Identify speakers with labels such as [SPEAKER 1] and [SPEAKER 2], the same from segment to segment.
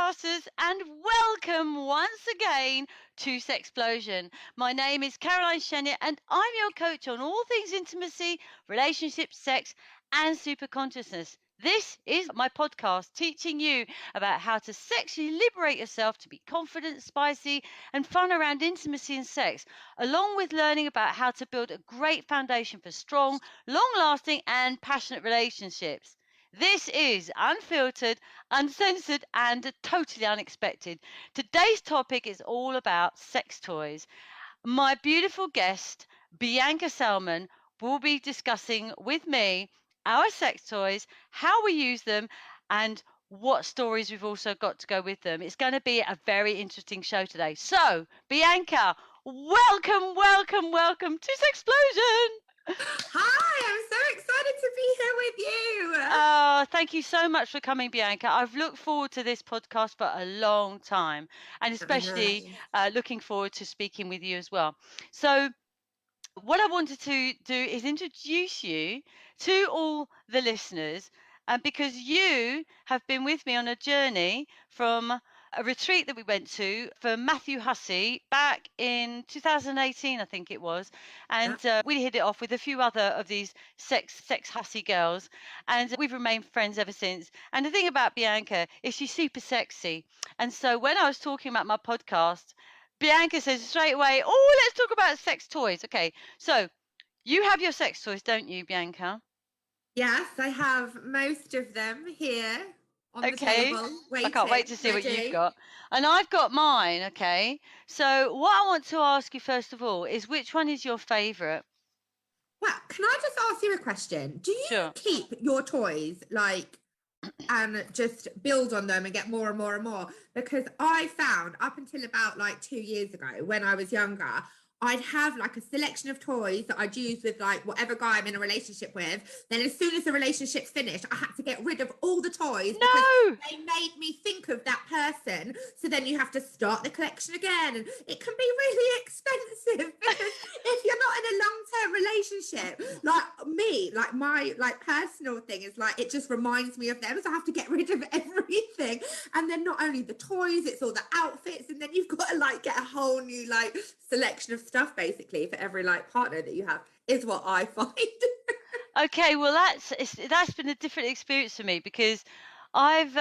[SPEAKER 1] podcasters, and welcome once again to Sexplosion. My name is Caroline Chenier, and I'm your coach on all things intimacy, relationships, sex, and superconsciousness. This is my podcast teaching you about how to sexually liberate yourself to be confident, spicy, and fun around intimacy and sex, along with learning about how to build a great foundation for strong, long lasting, and passionate relationships. This is unfiltered, uncensored, and totally unexpected. Today's topic is all about sex toys. My beautiful guest, Bianca Salmon, will be discussing with me our sex toys, how we use them, and what stories we've also got to go with them. It's going to be a very interesting show today. So, Bianca, welcome to Sexplosion.
[SPEAKER 2] Hi, I'm so excited to be here with you.
[SPEAKER 1] Oh, thank you so much for coming, Bianca. I've looked forward to this podcast for a long time, and especially looking forward to speaking with you as well. So, what I wanted to do is introduce you to all the listeners, because you have been with me on a journey from a retreat that we went to for Matthew Hussey back in 2018, I think it was, and we hit it off with a few other of these sex Hussey girls, and we've remained friends ever since. And the thing about Bianca is she's super sexy, and so when I was talking about my podcast, Bianca says straight away, "Oh, let's talk about sex toys." Okay, so you have your sex toys, don't you, Bianca?
[SPEAKER 2] Yes, I have most of them here on the
[SPEAKER 1] Okay.
[SPEAKER 2] table.
[SPEAKER 1] I can't wait to see what you've got. And I've got mine, okay? So what I want to ask you first of all is, which one is your favourite?
[SPEAKER 2] Well, can I just ask you a question? Do you
[SPEAKER 1] Sure.
[SPEAKER 2] keep your toys and just build on them and get more and more and more? Because I found up until about 2 years ago, when I was younger, I'd have a selection of toys that I'd use with whatever guy I'm in a relationship with. Then as soon as the relationship's finished, I had to get rid of all the toys because they made me think of that person. So then you have to start the collection again, and it can be really expensive because if you're not in a long-term relationship, my personal thing is it just reminds me of them, so I have to get rid of everything. And then not only the toys, it's all the outfits, and then you've got to get a whole new selection of stuff basically for every partner that you have, is what I find.
[SPEAKER 1] Okay, well that's been a different experience for me, because I've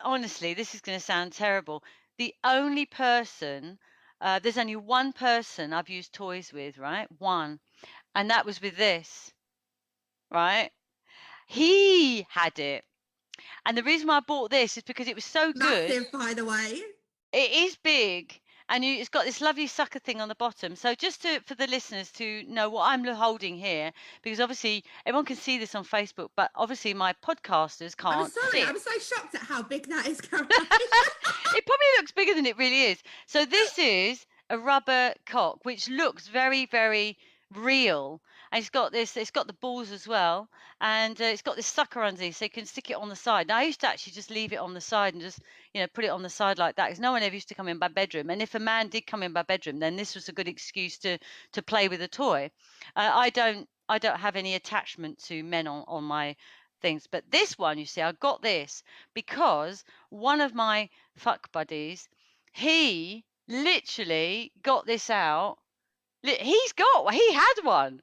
[SPEAKER 1] honestly, this is going to sound terrible. The only person, there's only one person I've used toys with, right? One, and that was with this, right? He had it, and the reason why I bought this is because it was so good.
[SPEAKER 2] Massive, by the way.
[SPEAKER 1] It is big, and it's got this lovely sucker thing on the bottom. So just for the listeners to know what I'm holding here, because obviously everyone can see this on Facebook, but obviously my podcasters can't.
[SPEAKER 2] I'm sorry, I'm so shocked at how big that is, Caroline.
[SPEAKER 1] It probably looks bigger than it really is. So this is a rubber cock, which looks very, very real. And it's got the balls as well, and it's got this sucker underneath, so you can stick it on the side. Now I used to actually just leave it on the side and just put it on the side like that, because no one ever used to come in my bedroom. And if a man did come in my bedroom, then this was a good excuse to play with a toy. I don't have any attachment to men on my things, but this one, you see, I got this because one of my fuck buddies, he literally got this out. He had one,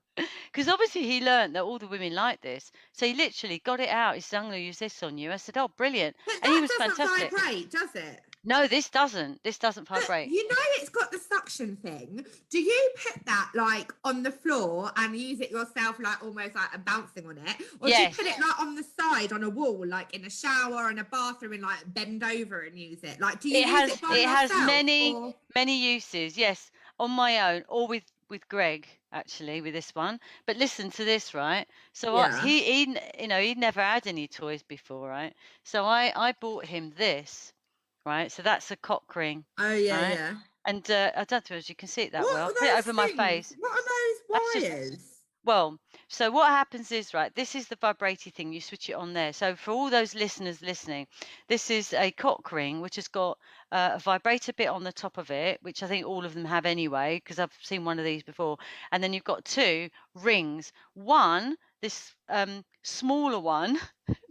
[SPEAKER 1] because obviously he learned that all the women like this, so he literally got it out. He said, "I'm going to use this on you." I said, "Oh, brilliant!"
[SPEAKER 2] But
[SPEAKER 1] and he
[SPEAKER 2] that
[SPEAKER 1] was
[SPEAKER 2] doesn't
[SPEAKER 1] fantastic.
[SPEAKER 2] vibrate, does it?
[SPEAKER 1] No, this doesn't vibrate.
[SPEAKER 2] But it's got the suction thing. Do you put that on the floor and use it yourself, almost bouncing on it, or
[SPEAKER 1] Yes.
[SPEAKER 2] do you put it on the side on a wall, in a shower in a bathroom, and bend over and use it? Do you use it by yourself?
[SPEAKER 1] It has many uses. Yes, on my own, or with Greg, actually, with this one. But listen to this, right? So he'd never had any toys before, right? So I bought him this, right? So that's a cock ring.
[SPEAKER 2] Oh yeah,
[SPEAKER 1] right?
[SPEAKER 2] yeah.
[SPEAKER 1] And I don't know if you can see it that well. Put it over my face.
[SPEAKER 2] What are those wires?
[SPEAKER 1] Well, so what happens is, right, this is the vibrating thing. You switch it on there. So for all those listeners listening, this is a cock ring, which has got a vibrator bit on the top of it, which I think all of them have anyway, because I've seen one of these before. And then you've got two rings. One this smaller one,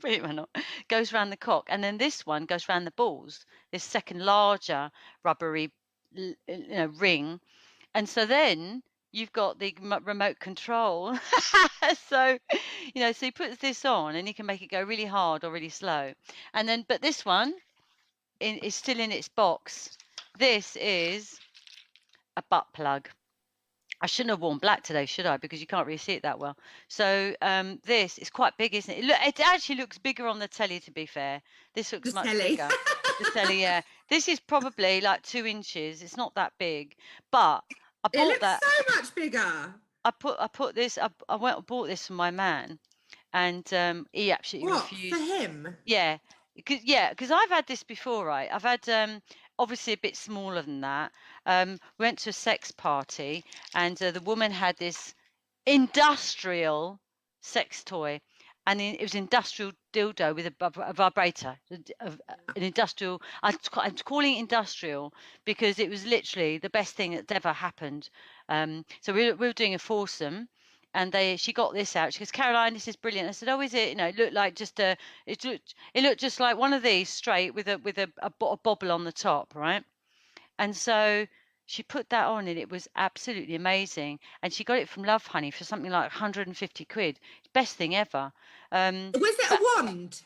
[SPEAKER 1] believe it or not, goes around the cock, and then this one goes around the balls. This second larger rubbery ring, and so then you've got the remote control. So so he puts this on, and he can make it go really hard or really slow. And then, but this one is still in its box. This is a butt plug. I shouldn't have worn black today, should I? Because you can't really see it that well. So this is quite big, isn't it? Look, it actually looks bigger on the telly, to be fair. This looks
[SPEAKER 2] The
[SPEAKER 1] much
[SPEAKER 2] telly.
[SPEAKER 1] bigger. The telly, yeah. This is probably like 2 inches. It's not that big, but I
[SPEAKER 2] It
[SPEAKER 1] bought
[SPEAKER 2] looks
[SPEAKER 1] that.
[SPEAKER 2] so much bigger.
[SPEAKER 1] I put this. I went and bought this for my man, and he absolutely
[SPEAKER 2] What,
[SPEAKER 1] refused.
[SPEAKER 2] for him?
[SPEAKER 1] Yeah, because I've had this before, right? I've had obviously a bit smaller than that. We went to a sex party, and the woman had this industrial sex toy, and it was industrial dildo with a vibrator, an industrial. I'm calling it industrial because it was literally the best thing that's ever happened. So we were doing a foursome. And she got this out. She goes, Caroline, this is brilliant. I said, oh, is it? It looked like just it looked just like one of these straight with a bobble on the top, right? And so she put that on, and it was absolutely amazing. And she got it from Love Honey for something like 150 quid. Best thing ever.
[SPEAKER 2] Was it a wand?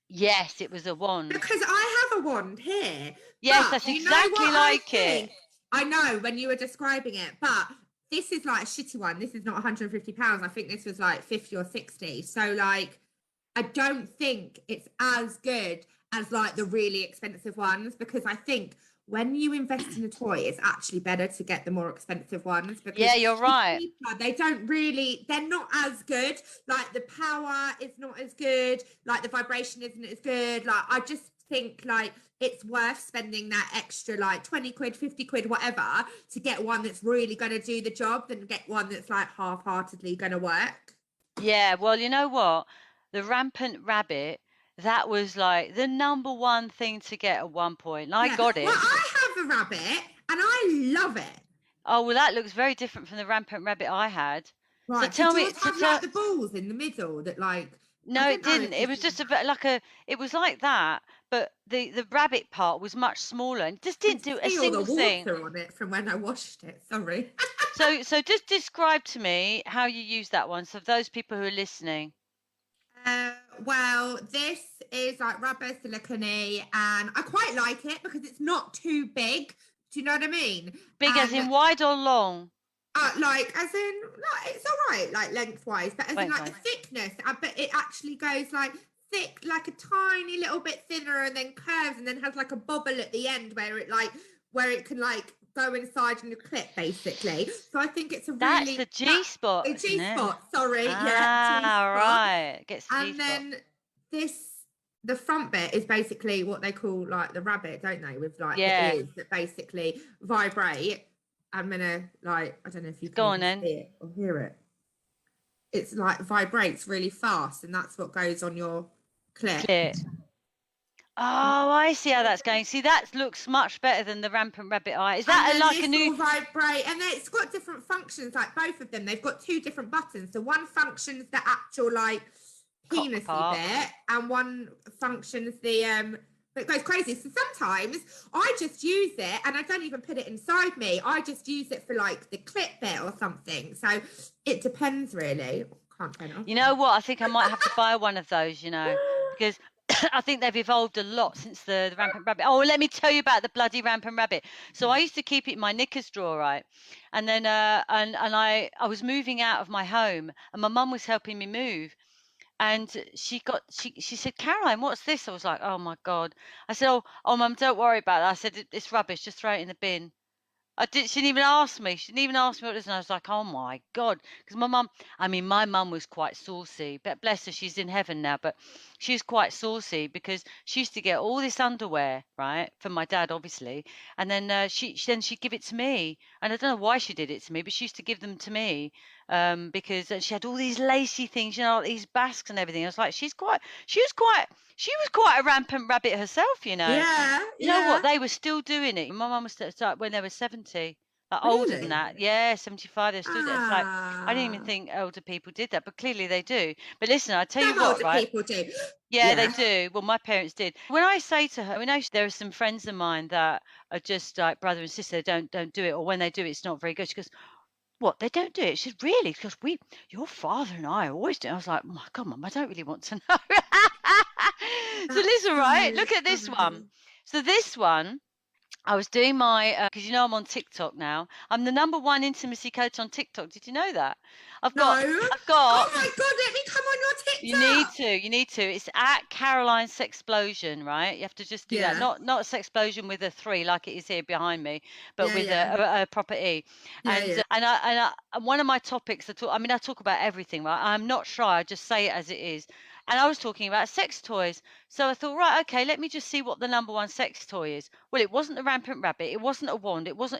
[SPEAKER 1] Yes, it was a wand.
[SPEAKER 2] Because I have a wand here.
[SPEAKER 1] Yes, that's exactly like it.
[SPEAKER 2] I know when you were describing it, but this is like a shitty one. This is not 150 pounds. I think this was like 50 or 60. So like, I don't think it's as good as like the really expensive ones, because I think when you invest in a toy, it's actually better to get the more expensive ones. Because
[SPEAKER 1] yeah, you're right.
[SPEAKER 2] They're not as good. Like the power is not as good. Like the vibration isn't as good. Like I just think like it's worth spending that extra like 20 quid, 50 quid, whatever, to get one that's really going to do the job than get one that's like half-heartedly going to work.
[SPEAKER 1] Yeah, well, you know what? The rampant rabbit, that was like the number one thing to get at one point. And I got it.
[SPEAKER 2] Well, I have a rabbit and I love it.
[SPEAKER 1] Oh, well, that looks very different from the rampant rabbit I had.
[SPEAKER 2] Right.
[SPEAKER 1] So tell me,
[SPEAKER 2] like the balls in the middle that like.
[SPEAKER 1] No, it didn't. It was just a bit like it was like that, but the rabbit part was much smaller and just didn't do a single thing.
[SPEAKER 2] On it from when I washed it. Sorry.
[SPEAKER 1] So just describe to me how you use that one. So those people who are listening.
[SPEAKER 2] Well, this is like rubber silicone, and I quite like it because it's not too big. Do you know what I mean?
[SPEAKER 1] Big as in wide or long?
[SPEAKER 2] Like as in, like, it's all right, like lengthwise, but as in like the thickness. But it actually goes like thick, like a tiny little bit thinner, and then curves, and then has like a bobble at the end where it can like go inside in the clip, basically. So I think it's a
[SPEAKER 1] really the G spot.
[SPEAKER 2] The G spot. Sorry,
[SPEAKER 1] yeah.
[SPEAKER 2] G-spot.
[SPEAKER 1] Right. Gets the
[SPEAKER 2] and
[SPEAKER 1] G-spot.
[SPEAKER 2] Then the front bit is basically what they call like the rabbit, don't they? With like the ears that basically vibrate. I'm gonna like, I don't know if you can see it or hear it. It's like vibrates really fast, and that's what goes on your clip.
[SPEAKER 1] Oh, I see how that's going. See, that looks much better than the rampant rabbit eye. Is that like a new
[SPEAKER 2] vibrate? And then it's got different functions, like both of them. They've got 2 different buttons. So one functions the actual like penisy bit, and one functions the but it goes crazy. So sometimes I just use it and I don't even put it inside me. I just use it for like the clip bit or something. So it depends really. Can't turn off.
[SPEAKER 1] You know what? I think I might have to buy one of those, because I think they've evolved a lot since the rampant rabbit. Oh, let me tell you about the bloody rampant rabbit. So I used to keep it in my knickers drawer, right? And then and I was moving out of my home, and my mum was helping me move. And she said, Caroline, what's this? I was like, oh my God. I said, oh, Mum, don't worry about that. I said, it's rubbish. Just throw it in the bin. She didn't even ask me. She didn't even ask me what it is. And I was like, oh my God. Because my mum was quite saucy. But bless her, she's in heaven now. But she was quite saucy because she used to get all this underwear, right, from my dad, obviously. And then she'd give it to me. And I don't know why she did it to me, but she used to give them to me because she had all these lacy things, like these basques and everything. I was like, she was quite a rampant rabbit herself,
[SPEAKER 2] Yeah.
[SPEAKER 1] You know what? They were still doing it. My mum was when they were 70. Like older than
[SPEAKER 2] Really?
[SPEAKER 1] that. Yeah, 75, they're still it's like, I didn't even
[SPEAKER 2] Ah,
[SPEAKER 1] think older people did that, but clearly they do. But listen, I tell you
[SPEAKER 2] some
[SPEAKER 1] what,
[SPEAKER 2] older
[SPEAKER 1] right?
[SPEAKER 2] people do.
[SPEAKER 1] Yeah, they
[SPEAKER 2] Yeah.
[SPEAKER 1] do. Well, my parents did. When I say to her, there are some friends of mine that are just like brother and sister, don't do it, or when they do it, it's not very good. She goes, "What? They don't do it?" She said, "Really?" Because your father and I always do. I was like, "Oh my God, Mum, I don't really want to know." So
[SPEAKER 2] That's
[SPEAKER 1] listen, right?
[SPEAKER 2] so
[SPEAKER 1] Look at this one.
[SPEAKER 2] funny.
[SPEAKER 1] So this one, I was doing my because I'm on TikTok now. I'm the #1 intimacy coach on TikTok. Did you know that? I've
[SPEAKER 2] No.
[SPEAKER 1] got, I've got
[SPEAKER 2] Oh my God, let me come on your
[SPEAKER 1] you need
[SPEAKER 2] TikTok.
[SPEAKER 1] to. You need to. It's at Caroline Sexplosion, right? You have to just do that.
[SPEAKER 2] Yeah.
[SPEAKER 1] Not Sexplosion with a 3 like it is here behind me, but
[SPEAKER 2] Yeah,
[SPEAKER 1] with
[SPEAKER 2] yeah.
[SPEAKER 1] a proper E.
[SPEAKER 2] Yeah, yeah.
[SPEAKER 1] And one of my topics, I talk about everything, right? I'm not shy. I just say it as it is. And I was talking about sex toys. So I thought, right, okay, let me just see what the #1 sex toy is. Well, it wasn't the rampant rabbit. It wasn't a wand. It was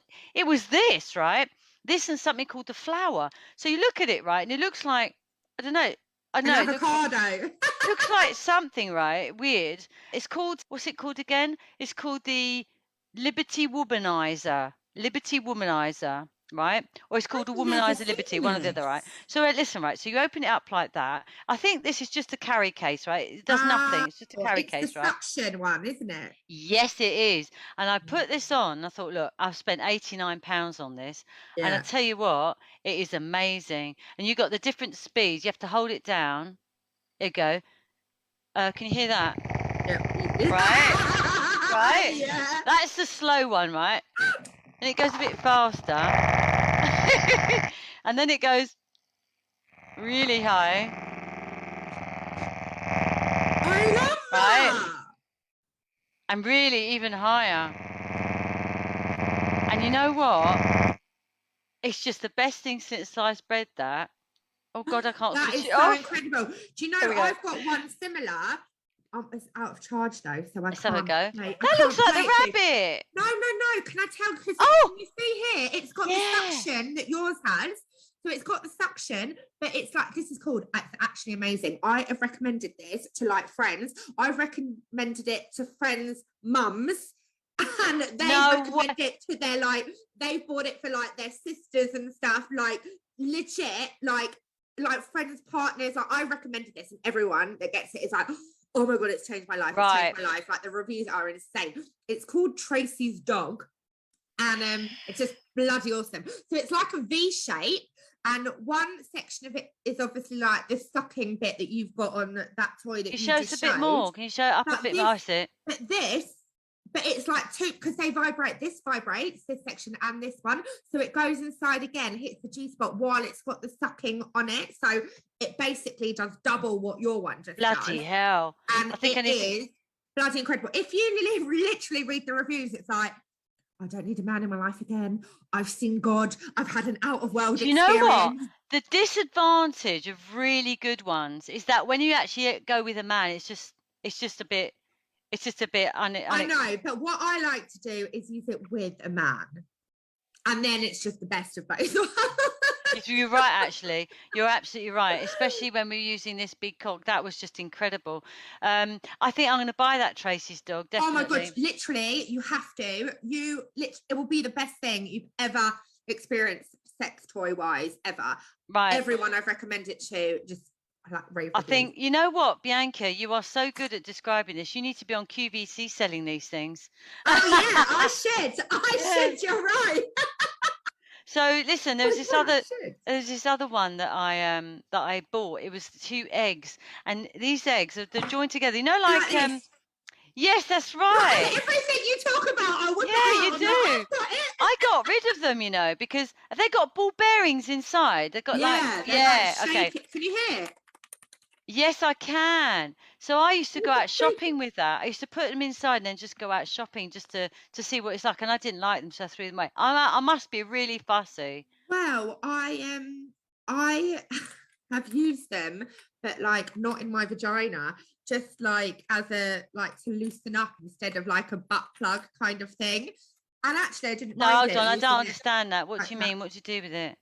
[SPEAKER 1] this, right? This and something called the flower. So you look at it, right? And it looks like, I don't know. I
[SPEAKER 2] An
[SPEAKER 1] know it
[SPEAKER 2] avocado.
[SPEAKER 1] looks like something, right? Weird. It's called, what's it called again? It's called the Liberty Womanizer. Liberty Womanizer, right? Or it's called a
[SPEAKER 2] I've never
[SPEAKER 1] Womanizer Liberty,
[SPEAKER 2] seen
[SPEAKER 1] one or the other, right?
[SPEAKER 2] this.
[SPEAKER 1] So listen, right? So you open it up like that. I think this is just a carry case, right? It does
[SPEAKER 2] Ah,
[SPEAKER 1] nothing. It's just a carry
[SPEAKER 2] it's the
[SPEAKER 1] case, right?
[SPEAKER 2] suction one, isn't it?
[SPEAKER 1] Yes, it is. And I put this on. I thought, look, I've spent £89 on this. And I
[SPEAKER 2] Yeah.
[SPEAKER 1] tell you what, it is amazing. And you got the different speeds. You have to hold it down. There you go. Can you hear that?
[SPEAKER 2] Yep.
[SPEAKER 1] Right? Right?
[SPEAKER 2] Yeah.
[SPEAKER 1] That's the slow one, right? And it goes a bit faster. And then it goes really high,
[SPEAKER 2] I love
[SPEAKER 1] right?
[SPEAKER 2] that.
[SPEAKER 1] And really even higher. And you know what? It's just the best thing since sliced bread, that. Oh God, I can't
[SPEAKER 2] That
[SPEAKER 1] switch
[SPEAKER 2] is
[SPEAKER 1] it
[SPEAKER 2] so
[SPEAKER 1] off.
[SPEAKER 2] incredible. Do you know
[SPEAKER 1] There we go.
[SPEAKER 2] I've got one similar? It's out of charge though, so
[SPEAKER 1] Let's have a go.
[SPEAKER 2] I
[SPEAKER 1] That looks
[SPEAKER 2] can't
[SPEAKER 1] like
[SPEAKER 2] play
[SPEAKER 1] the
[SPEAKER 2] it to you.
[SPEAKER 1] rabbit.
[SPEAKER 2] No, no, no. Can I tell? Because
[SPEAKER 1] Oh,
[SPEAKER 2] can you see here? It's got the
[SPEAKER 1] yeah.
[SPEAKER 2] suction that yours has. So it's got the suction, but it's like, this is called, it's actually amazing. I have recommended this to like friends. I've recommended it to friends' mums, and they
[SPEAKER 1] No
[SPEAKER 2] recommend
[SPEAKER 1] way.
[SPEAKER 2] it to their like, they've bought it for like their sisters and stuff, like legit, like friends, partners. Like, I recommended this, and everyone that gets it is like, oh my God, it's changed my life. It's
[SPEAKER 1] Right.
[SPEAKER 2] changed my life. Like, the reviews are insane. It's called Tracy's Dog, and it's just bloody awesome. So it's like a V shape, and one section of it is obviously like the sucking bit that you've got on that toy that
[SPEAKER 1] Can you
[SPEAKER 2] you
[SPEAKER 1] show us
[SPEAKER 2] just
[SPEAKER 1] a bit
[SPEAKER 2] showed.
[SPEAKER 1] more? Can you show it up a
[SPEAKER 2] But
[SPEAKER 1] bit more? I see it.
[SPEAKER 2] but it's like two, because they vibrate. This vibrates, this section and this one. So it goes inside again, hits the G spot while it's got the sucking on it. So it basically does double what your one just
[SPEAKER 1] Bloody
[SPEAKER 2] does.
[SPEAKER 1] hell.
[SPEAKER 2] And
[SPEAKER 1] I think I
[SPEAKER 2] it
[SPEAKER 1] need to.
[SPEAKER 2] is bloody incredible. If you literally read the reviews, it's like, I don't need a man in my life again. I've seen God. I've had an out of world
[SPEAKER 1] Do you
[SPEAKER 2] experience.
[SPEAKER 1] know what? The disadvantage of really good ones is that when you actually go with a man, it's just a bit
[SPEAKER 2] I know, but what I like to do is use it with a man, and then it's just the best of both.
[SPEAKER 1] You're right, actually. You're absolutely right, especially when we're using this big cock. That was just incredible. I think I'm going to buy that Tracy's dog,
[SPEAKER 2] Oh my
[SPEAKER 1] definitely.
[SPEAKER 2] God, literally, you have to. It will be the best thing you've ever experienced sex toy wise ever.
[SPEAKER 1] Right.
[SPEAKER 2] Everyone I've recommended to, just like rave
[SPEAKER 1] I
[SPEAKER 2] reviews.
[SPEAKER 1] think, you know what, Bianca, you are so good at describing this. You need to be on QVC selling these things.
[SPEAKER 2] Oh yeah, I should. You're right.
[SPEAKER 1] So listen, there was this
[SPEAKER 2] Yeah, I
[SPEAKER 1] other
[SPEAKER 2] should.
[SPEAKER 1] there's this other one that I bought. It was 2 eggs, and these eggs they're joined together. You know, like
[SPEAKER 2] this.
[SPEAKER 1] yes, that's
[SPEAKER 2] Right,
[SPEAKER 1] right.
[SPEAKER 2] everything you talk about, I would
[SPEAKER 1] Yeah, you
[SPEAKER 2] have.
[SPEAKER 1] do.
[SPEAKER 2] I've got it.
[SPEAKER 1] I got rid of them, you know, because they got ball bearings inside. They got like
[SPEAKER 2] They're like
[SPEAKER 1] okay.
[SPEAKER 2] shaking. Can you hear it?
[SPEAKER 1] Yes, I can. So I used to go out shopping with that. I used to put them inside and then just go out shopping just to see what it's like. And I didn't like them, so I threw them away. I must be really fussy.
[SPEAKER 2] Well, I have used them, but like not in my vagina, just like as a like to loosen up instead of like a butt plug kind of thing. And actually, I didn't
[SPEAKER 1] No,
[SPEAKER 2] mind
[SPEAKER 1] hold
[SPEAKER 2] it
[SPEAKER 1] on. I
[SPEAKER 2] using
[SPEAKER 1] don't
[SPEAKER 2] it
[SPEAKER 1] understand that. What
[SPEAKER 2] like
[SPEAKER 1] do you
[SPEAKER 2] that.
[SPEAKER 1] mean? What do you do with it?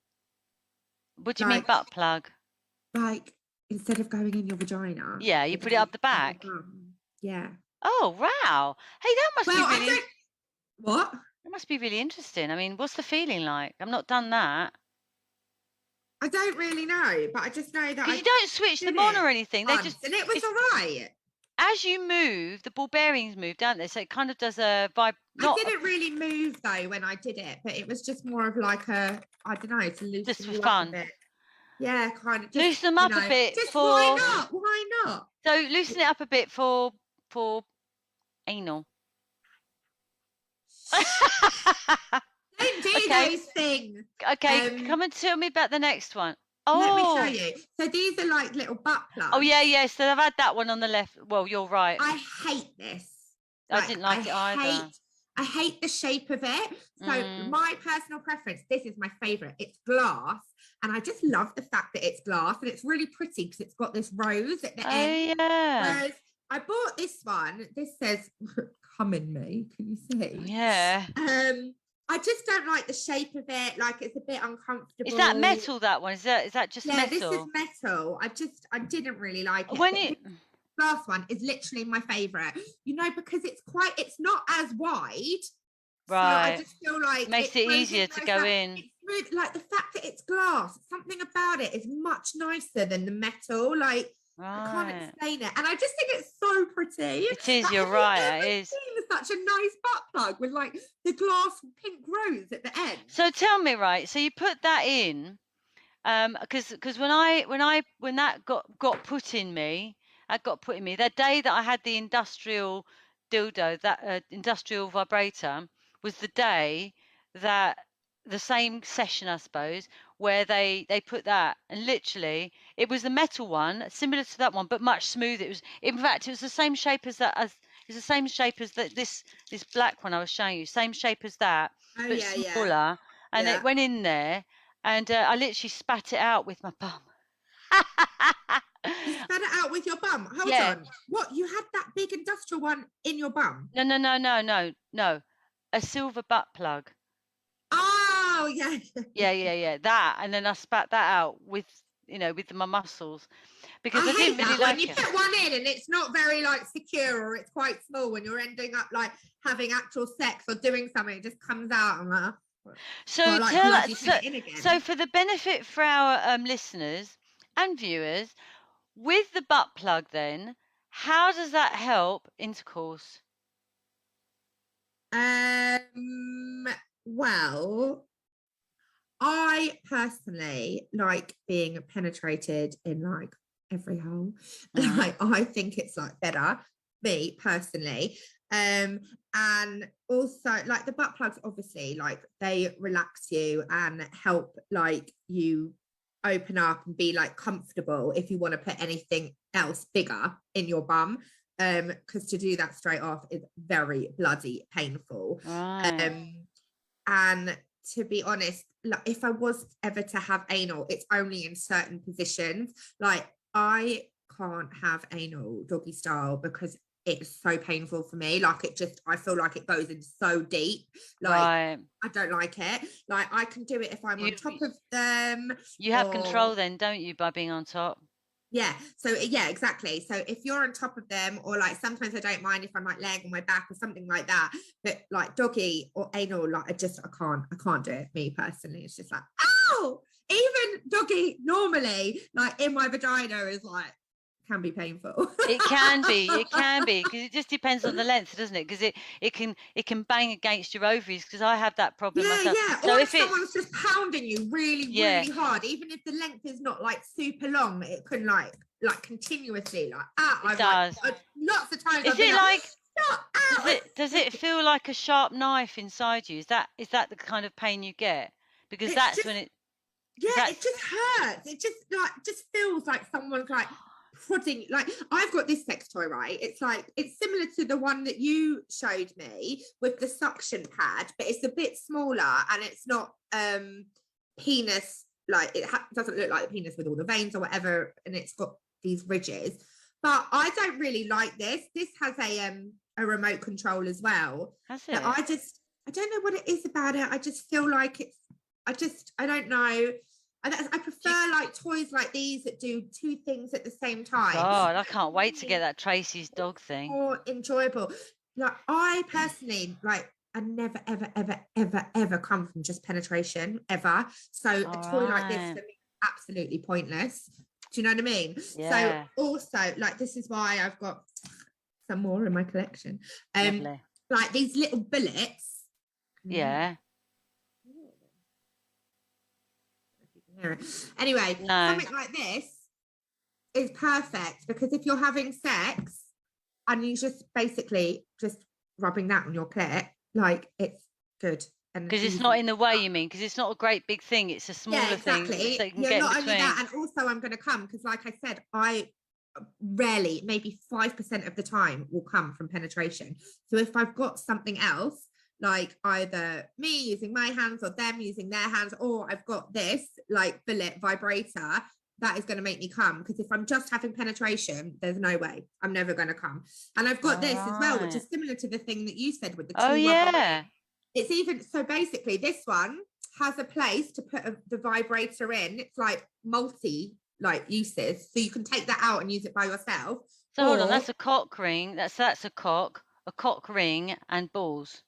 [SPEAKER 1] What do you mean
[SPEAKER 2] Like,
[SPEAKER 1] butt plug?
[SPEAKER 2] like instead of going in your vagina,
[SPEAKER 1] Yeah, you
[SPEAKER 2] it
[SPEAKER 1] put it up the
[SPEAKER 2] goes in your
[SPEAKER 1] back.
[SPEAKER 2] bum. Yeah.
[SPEAKER 1] Oh, wow. Hey, that must be
[SPEAKER 2] Well, I
[SPEAKER 1] really.
[SPEAKER 2] don't. What?
[SPEAKER 1] It must be really interesting. I mean, what's the feeling like? I've not done that.
[SPEAKER 2] I don't really know, but I just know that
[SPEAKER 1] Because
[SPEAKER 2] I
[SPEAKER 1] you don't switch
[SPEAKER 2] did
[SPEAKER 1] them on or
[SPEAKER 2] it
[SPEAKER 1] anything. They
[SPEAKER 2] once,
[SPEAKER 1] just,
[SPEAKER 2] and it was
[SPEAKER 1] it's
[SPEAKER 2] all right.
[SPEAKER 1] as you move, the ball bearings move, don't they? So it kind of does a vibe.
[SPEAKER 2] I
[SPEAKER 1] Not
[SPEAKER 2] didn't really move though when I did it, but it was just more of like a, I don't know, to
[SPEAKER 1] just
[SPEAKER 2] loosen
[SPEAKER 1] for
[SPEAKER 2] you up a
[SPEAKER 1] fun.
[SPEAKER 2] bit. Yeah, kind of just,
[SPEAKER 1] Loosen them
[SPEAKER 2] you
[SPEAKER 1] up a
[SPEAKER 2] know,
[SPEAKER 1] bit
[SPEAKER 2] just why
[SPEAKER 1] for.
[SPEAKER 2] not? Why not?
[SPEAKER 1] So loosen it up a bit for anal.
[SPEAKER 2] Don't do
[SPEAKER 1] Okay.
[SPEAKER 2] those things.
[SPEAKER 1] Okay. Come and tell me about the next one.
[SPEAKER 2] Let me show
[SPEAKER 1] Oh.
[SPEAKER 2] you. So these are like little butt plugs.
[SPEAKER 1] Oh yeah, yeah. So I've had that one on the left. Well, you're right.
[SPEAKER 2] I hate this.
[SPEAKER 1] I didn't like it either.
[SPEAKER 2] I hate the shape of it. So
[SPEAKER 1] Mm.
[SPEAKER 2] my personal preference, this is my favorite. It's glass. And I just love the fact that it's glass and it's really pretty because it's got this rose at the end.
[SPEAKER 1] Yeah.
[SPEAKER 2] Whereas I bought this one. This says come in me. Can you see?
[SPEAKER 1] Yeah.
[SPEAKER 2] I just don't like the shape of it. Like it's a bit uncomfortable.
[SPEAKER 1] Is that metal? That one? Is that just
[SPEAKER 2] Yeah,
[SPEAKER 1] metal?
[SPEAKER 2] this is metal. I didn't really like it.
[SPEAKER 1] When
[SPEAKER 2] But
[SPEAKER 1] it.
[SPEAKER 2] this last one is literally my favorite. You know, because it's not as wide. So I
[SPEAKER 1] Right.
[SPEAKER 2] just feel like
[SPEAKER 1] Makes it
[SPEAKER 2] goes
[SPEAKER 1] easier to go in.
[SPEAKER 2] It's smooth, like the fact that it's glass, something about it is much nicer than the metal. Like I can't
[SPEAKER 1] Right.
[SPEAKER 2] explain it. And I just think it's so pretty.
[SPEAKER 1] It is.
[SPEAKER 2] Like,
[SPEAKER 1] You're
[SPEAKER 2] have
[SPEAKER 1] right.
[SPEAKER 2] you
[SPEAKER 1] It
[SPEAKER 2] ever
[SPEAKER 1] is.
[SPEAKER 2] seen such a nice butt plug with like the glass pink rose at the end?
[SPEAKER 1] So tell me, right? So you put that in, because when that got put in me, that day that I had the industrial dildo, that industrial vibrator, was the day that the same session, I suppose, where they put that, and literally it was the metal one, similar to that one, but much smoother. It was, in fact, it was the same shape as that. It's the same shape as this black one I was showing you. Same shape as that,
[SPEAKER 2] Oh
[SPEAKER 1] but
[SPEAKER 2] yeah, yeah.
[SPEAKER 1] smaller. And
[SPEAKER 2] Yeah.
[SPEAKER 1] it went in there, and I literally spat it out with my bum.
[SPEAKER 2] You spat it out with your bum. Hold
[SPEAKER 1] Yeah.
[SPEAKER 2] on. What? You had that big industrial one in your bum?
[SPEAKER 1] No. A silver butt plug.
[SPEAKER 2] Oh, yeah.
[SPEAKER 1] Yeah. That, and then I spat that out with my muscles because
[SPEAKER 2] I
[SPEAKER 1] I
[SPEAKER 2] hate
[SPEAKER 1] didn't really
[SPEAKER 2] that when
[SPEAKER 1] like
[SPEAKER 2] you
[SPEAKER 1] it.
[SPEAKER 2] put one in and it's not very like secure or it's quite small when you're ending up like having actual sex or doing something, it just comes out and like,
[SPEAKER 1] So
[SPEAKER 2] or like
[SPEAKER 1] tell
[SPEAKER 2] bloody
[SPEAKER 1] us.
[SPEAKER 2] put it in again.
[SPEAKER 1] So for the benefit for our listeners and viewers, with the butt plug, then how does that help intercourse?
[SPEAKER 2] Well, I personally like being penetrated in like every hole. Like I think it's like better, me personally. And also like the butt plugs, obviously, like they relax you and help like you open up and be like comfortable if you want to put anything else bigger in your bum. Because to do that straight off is very bloody painful.
[SPEAKER 1] Right.
[SPEAKER 2] And to be honest, like if I was ever to have anal, it's only in certain positions. Like I can't have anal doggy style because it's so painful for me. Like I feel like it goes in so deep. Like
[SPEAKER 1] Right.
[SPEAKER 2] I don't like it. Like I can do it if I'm on top of them.
[SPEAKER 1] You have control then, don't you, by being on top?
[SPEAKER 2] Yeah. So yeah, exactly. So if you're on top of them, or like sometimes I don't mind if I'm like laying on my back or something like that. But like doggy or anal, like I can't do it. Me personally, it's just like, ow! Even doggy normally, like in my vagina is like can be painful.
[SPEAKER 1] It can be, because it just depends on the length, doesn't it? Because it can bang against your ovaries, because I have that problem myself.
[SPEAKER 2] Yeah.
[SPEAKER 1] So
[SPEAKER 2] Or
[SPEAKER 1] if
[SPEAKER 2] if someone's just pounding you really hard, even if the length is not like super long, it can like continuously like
[SPEAKER 1] it does.
[SPEAKER 2] Like, lots of times.
[SPEAKER 1] Is it like?
[SPEAKER 2] Stop,
[SPEAKER 1] Does it feel like a sharp knife inside you? Is that the kind of pain you get? Because that's
[SPEAKER 2] just,
[SPEAKER 1] when it.
[SPEAKER 2] Yeah, it just hurts. It just feels like someone's like prodding. Like I've got this sex toy, right? It's similar to the one that you showed me with the suction pad, but it's a bit smaller and it's not penis, like it doesn't look like the penis with all the veins or whatever, and it's got these ridges. But I don't really like this. This has a remote control as well.
[SPEAKER 1] Has it?
[SPEAKER 2] I don't know what it is about it. I just feel like it's I don't know. I prefer like toys like these that do two things at the same time.
[SPEAKER 1] God, I can't wait to get that Tracy's dog thing.
[SPEAKER 2] More enjoyable. Like I personally like never, ever, ever, ever, ever come from just penetration, ever. So a toy like this for me is absolutely pointless. Do you know what I mean?
[SPEAKER 1] Yeah.
[SPEAKER 2] So also, like, this is why I've got some more in my collection.
[SPEAKER 1] Lovely.
[SPEAKER 2] Like these little bullets.
[SPEAKER 1] Yeah.
[SPEAKER 2] Anyway,
[SPEAKER 1] No.
[SPEAKER 2] something like this is perfect because if you're having sex and you just basically just rubbing that on your clit, like, it's good.
[SPEAKER 1] Because it's not in the way, you mean? Because it's not a great big thing. It's a smaller thing,
[SPEAKER 2] exactly.
[SPEAKER 1] so you can
[SPEAKER 2] Yeah,
[SPEAKER 1] get in
[SPEAKER 2] not only
[SPEAKER 1] between.
[SPEAKER 2] that, and also I'm going to come because, like I said, I rarely, maybe 5% of the time, will come from penetration. So if I've got something else, like either me using my hands or them using their hands, or I've got this like billet vibrator, that is going to make me come. Because if I'm just having penetration, there's no way I'm never going to come. And I've got this as well, which is similar to the thing that you said with the two rubber. It's even, so basically this one has a place to put the vibrator in. It's like multi like uses, so you can take that out and use it by yourself.
[SPEAKER 1] So hold on, that's a cock ring. That's a cock ring, and balls.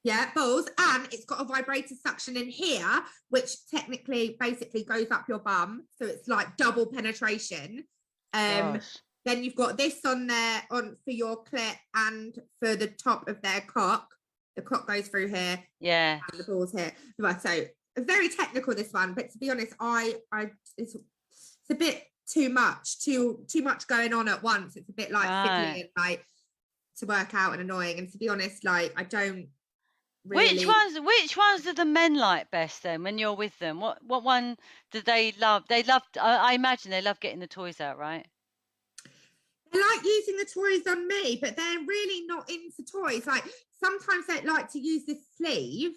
[SPEAKER 2] Yeah, balls, and it's got a vibrator suction in here, which technically basically goes up your bum, so it's like double penetration. Then you've got this on there for your clit and for the top of their cock. The cock goes through here.
[SPEAKER 1] Yeah.
[SPEAKER 2] And the balls here. So very technical, this one, but to be honest, it's a bit too much going on at once. It's a bit like fiddly and like to work out and annoying. And to be honest, like, I don't really.
[SPEAKER 1] Which ones do the men like best then when you're with them? What one do they love? They love, I imagine they love getting the toys out, right?
[SPEAKER 2] They like using the toys on me, but they're really not into toys. Like, sometimes they like to use this sleeve,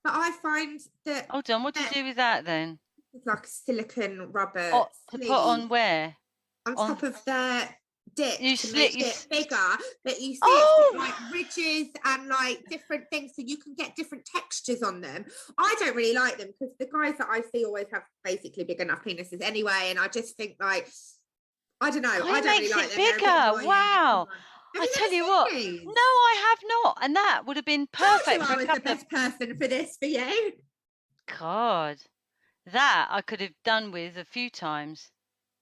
[SPEAKER 2] but I find that.
[SPEAKER 1] Hold on, what do you do with that then?
[SPEAKER 2] It's like a silicone rubber
[SPEAKER 1] to put on where?
[SPEAKER 2] On top of their dick to make it bigger, but you see it's like ridges and like different things, so you can get different textures on them. I don't really like them because the guys that I see always have basically big enough penises anyway, and I just think, like, I don't know. I don't really like them.
[SPEAKER 1] Bigger. Wow. I tell you what. No, I have not, and that would have been perfect.
[SPEAKER 2] I was the best person for this for you.
[SPEAKER 1] God, that I could have done with a few times.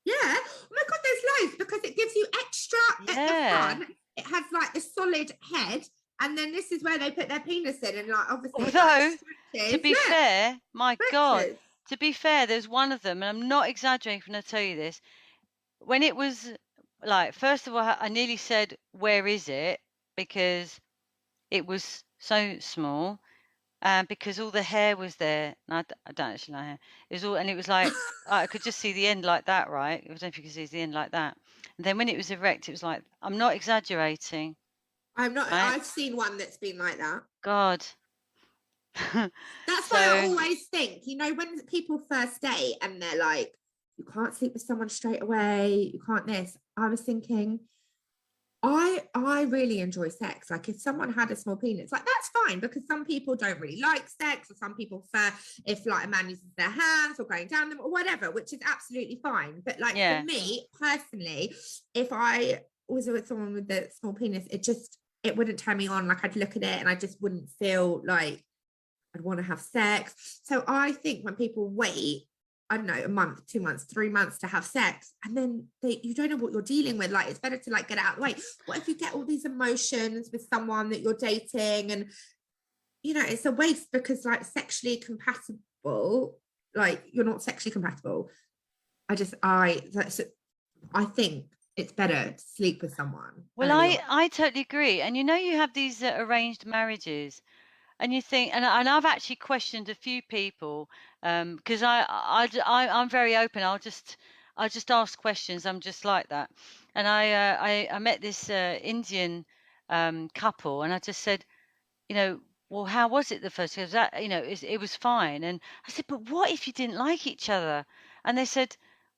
[SPEAKER 2] Yeah. Oh my God, there's loads, because it gives you extra at the front. It has like the solid head, and then this is where they put their penis in, and like, obviously.
[SPEAKER 1] Although, to be fair, my God, to be fair, there's one of them, and I'm not exaggerating when I tell you this. When it was like, first of all, I nearly said, "Where is it?" because it was so small. Because all the hair was there. And I don't actually know hair. It was all, and it was like, I could just see the end like that, right? I don't know if you can see the end like that. And then when it was erect, it was like, I'm not exaggerating.
[SPEAKER 2] I'm not. Right? I've seen one that's been like that.
[SPEAKER 1] God.
[SPEAKER 2] That's why I always think, you know, when people first date and they're like, you can't sleep with someone straight away, you can't this. I was thinking, I really enjoy sex. Like, if someone had a small penis, like, that's fine, because some people don't really like sex, or some people prefer if like a man uses their hands or going down them or whatever, which is absolutely fine. But like, for me personally, if I was with someone with a small penis, it wouldn't turn me on. Like, I'd look at it and I just wouldn't feel like I'd want to have sex. So I think when people wait, I don't know, a month, 2 months, 3 months to have sex, and then you don't know what you're dealing with. Like, it's better to like get it out of the way. What if you get all these emotions with someone that you're dating, and, you know, it's a waste, because like, sexually compatible, like, you're not sexually compatible. I think it's better to sleep with someone.
[SPEAKER 1] Well, I totally agree. And you know, you have these arranged marriages. And you think, and I've actually questioned a few people, because I'm very open. I'll just ask questions. I'm just like that. And I met this Indian couple, and I just said, you know, well, how was it the first? Because that, you know, it was fine. And I said, but what if you didn't like each other? And they said,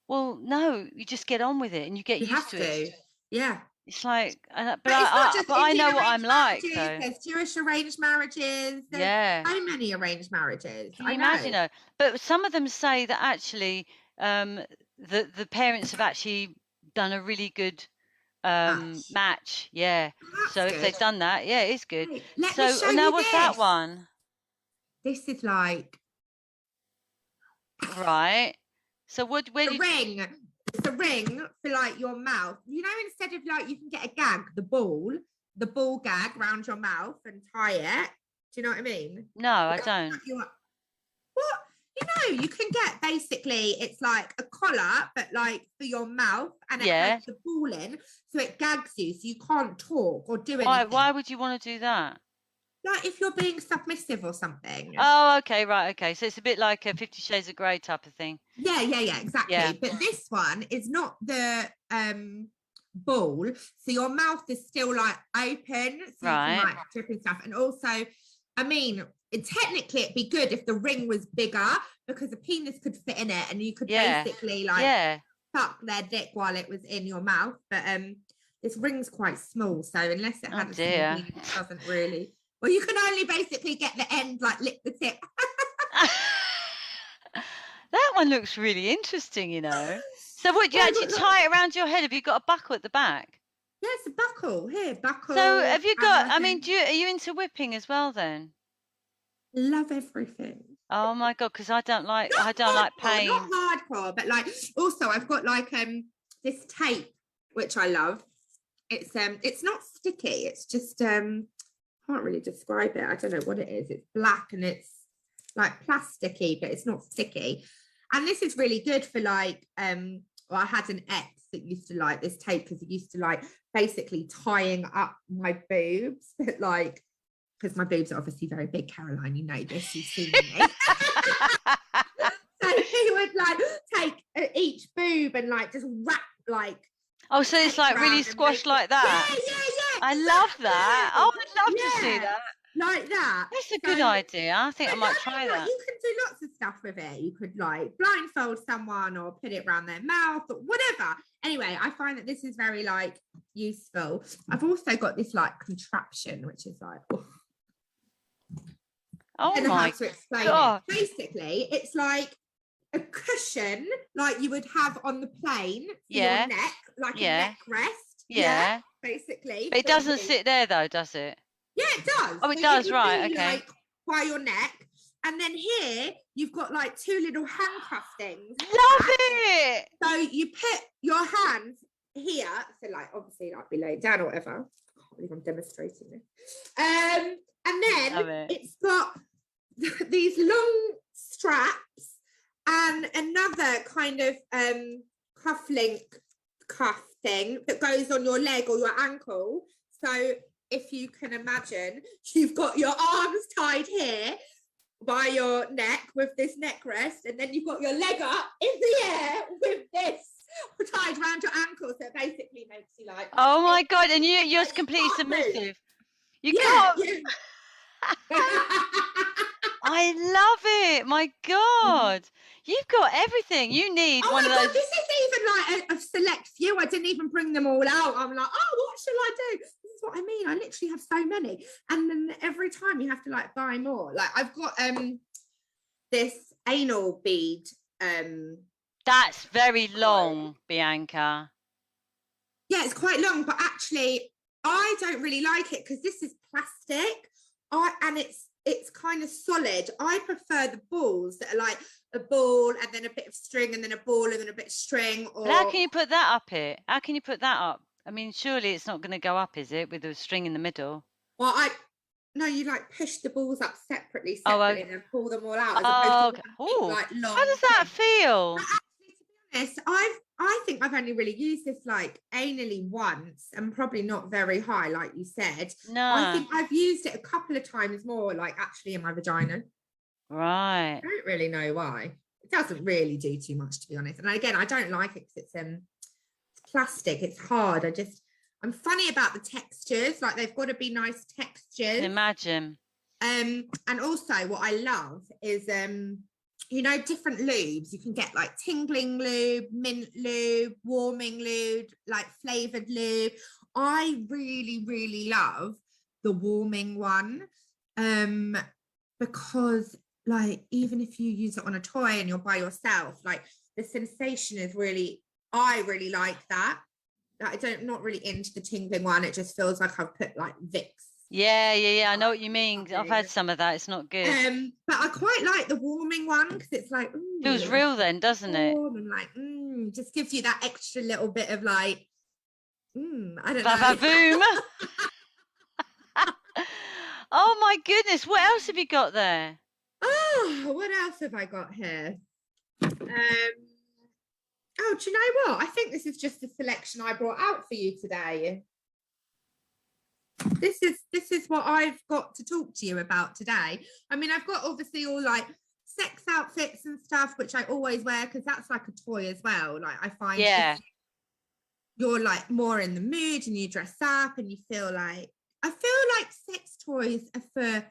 [SPEAKER 1] well, no, you just get on with it and you get used to it.
[SPEAKER 2] Yeah.
[SPEAKER 1] It's like, but I know what I'm like. Though.
[SPEAKER 2] There's Jewish arranged marriages. There's so many arranged marriages.
[SPEAKER 1] Can you imagine? Though? But some of them say that actually, the parents have actually done a really good match. Yeah. So
[SPEAKER 2] That's
[SPEAKER 1] if they've
[SPEAKER 2] good.
[SPEAKER 1] done that, yeah, it's good.
[SPEAKER 2] Right, let me
[SPEAKER 1] So
[SPEAKER 2] show
[SPEAKER 1] now
[SPEAKER 2] you
[SPEAKER 1] what's that
[SPEAKER 2] this.
[SPEAKER 1] one?
[SPEAKER 2] This is like
[SPEAKER 1] Right. So where
[SPEAKER 2] the
[SPEAKER 1] do you...
[SPEAKER 2] ring. It's a ring for like your mouth. You know, instead of like you can get a gag, the ball gag around your mouth and tie it. Do you know what I mean?
[SPEAKER 1] No, I don't.
[SPEAKER 2] What? You know, you can get basically it's like a collar, but like for your mouth, and it has the ball in, so it gags you, so you can't talk or do anything.
[SPEAKER 1] Why would you want to do that?
[SPEAKER 2] Like if you're being submissive or something.
[SPEAKER 1] Oh, okay, right, okay. So it's a bit like a 50 Shades of Grey type of thing.
[SPEAKER 2] Yeah, exactly.
[SPEAKER 1] Yeah.
[SPEAKER 2] But this one is not the ball, so your mouth is still like open, so you can like drip and stuff. And also, I mean, technically it'd be good if the ring was bigger because a penis could fit in it, and you could basically like suck their dick while it was in your mouth. But this ring's quite small, so unless it had a small penis, it doesn't really. Well, you can only basically get the end, like lick the tip.
[SPEAKER 1] That one looks really interesting, you know. So what, do you actually tie it around your head? Have you got a buckle at the back?
[SPEAKER 2] Yeah, it's a buckle. Here, buckle.
[SPEAKER 1] So have you got, I mean, are you into whipping as well then?
[SPEAKER 2] Love everything.
[SPEAKER 1] Oh my God, because I don't like pain.
[SPEAKER 2] Not hardcore, but like also I've got like this tape which I love. It's not sticky, it's just can't really describe it. I don't know what it is. It's black and it's like plasticky, but it's not sticky. And this is really good for like well, I had an ex that used to like this tape because he used to like basically tying up my boobs, but like because my boobs are obviously very big, Caroline, you know this, you've seen me. So he would like take each boob and like just wrap like.
[SPEAKER 1] Oh, so it's like really squashed like that?
[SPEAKER 2] Yeah.
[SPEAKER 1] I love that. Oh, I'd love to see that.
[SPEAKER 2] Like that.
[SPEAKER 1] That's a good idea. I think I might try that.
[SPEAKER 2] You can do lots of stuff with it. You could like blindfold someone or put it around their mouth or whatever. Anyway, I find that this is very like useful. I've also got this like contraption, which is like,
[SPEAKER 1] oh my
[SPEAKER 2] to explain God. It. Basically, it's like a cushion like you would have on the plane for your neck, like a neck rest. Yeah, basically.
[SPEAKER 1] But it doesn't sit there though, does it?
[SPEAKER 2] Yeah, it does.
[SPEAKER 1] Oh, it does, right, okay.
[SPEAKER 2] Like by your neck. And then here you've got like two little handcuff things.
[SPEAKER 1] Love it.
[SPEAKER 2] So you put your hands here, so like obviously like be laid down or whatever. I can't believe I'm demonstrating this. And then it's got these long straps and another kind of cuff thing that goes on your leg or your ankle. So if you can imagine, you've got your arms tied here by your neck with this neck rest, and then you've got your leg up in the air with this tied around your ankle, so it basically makes you like,
[SPEAKER 1] oh my God, and you're completely submissive. You can't. I love it. My God, you've got everything. You need one of those.
[SPEAKER 2] God, this is even like a select few. I didn't even bring them all out. I'm like, oh, what shall I do? This is what I mean. I literally have so many, and then every time you have to like buy more. Like I've got this anal bead.
[SPEAKER 1] That's very long, Bianca.
[SPEAKER 2] Yeah, it's quite long, but actually I don't really like it because this is plastic. And it's kind of solid. I prefer the balls that are like a ball and then a bit of string and then a ball and then a bit of string. Or
[SPEAKER 1] how can you put that up here? How can you put that up? I mean, surely it's not going to go up, is it, with a string in the middle?
[SPEAKER 2] Well, no, you like push the balls up separately and then pull them all out.
[SPEAKER 1] Okay. Like long how does that feel?
[SPEAKER 2] Actually, to be honest, I think I've only really used this like anally once and probably not very high, like you said.
[SPEAKER 1] No.
[SPEAKER 2] I think I've used it a couple of times more, like actually in my vagina.
[SPEAKER 1] Right.
[SPEAKER 2] I don't really know why. It doesn't really do too much, to be honest. And again, I don't like it because it's plastic. It's hard. I'm funny about the textures. Like they've got to be nice textures.
[SPEAKER 1] Imagine.
[SPEAKER 2] And also what I love is you know, different lubes. You can get like tingling lube, mint lube, warming lube, like flavored lube. I really, really love the warming one because like even if you use it on a toy and you're by yourself, like the sensation is really, I really like that. I don't not really into the tingling one. It just feels like I've put like Vicks.
[SPEAKER 1] Yeah. I know what you mean. I've had some of that. It's not good.
[SPEAKER 2] But I quite like the warming one because it's like
[SPEAKER 1] Feels real then, doesn't it?
[SPEAKER 2] And like just gives you that extra little bit of like I don't know.
[SPEAKER 1] Va-va-voom. Oh my goodness, what else have you got there?
[SPEAKER 2] Oh, what else have I got here? Oh, do you know what? I think this is just a selection I brought out for you today. This is what I've got to talk to you about today. I mean, I've got obviously all like sex outfits and stuff, which I always wear because that's like a toy as well. Like I find if you're like more in the mood and you dress up and you feel like, I feel like sex toys are for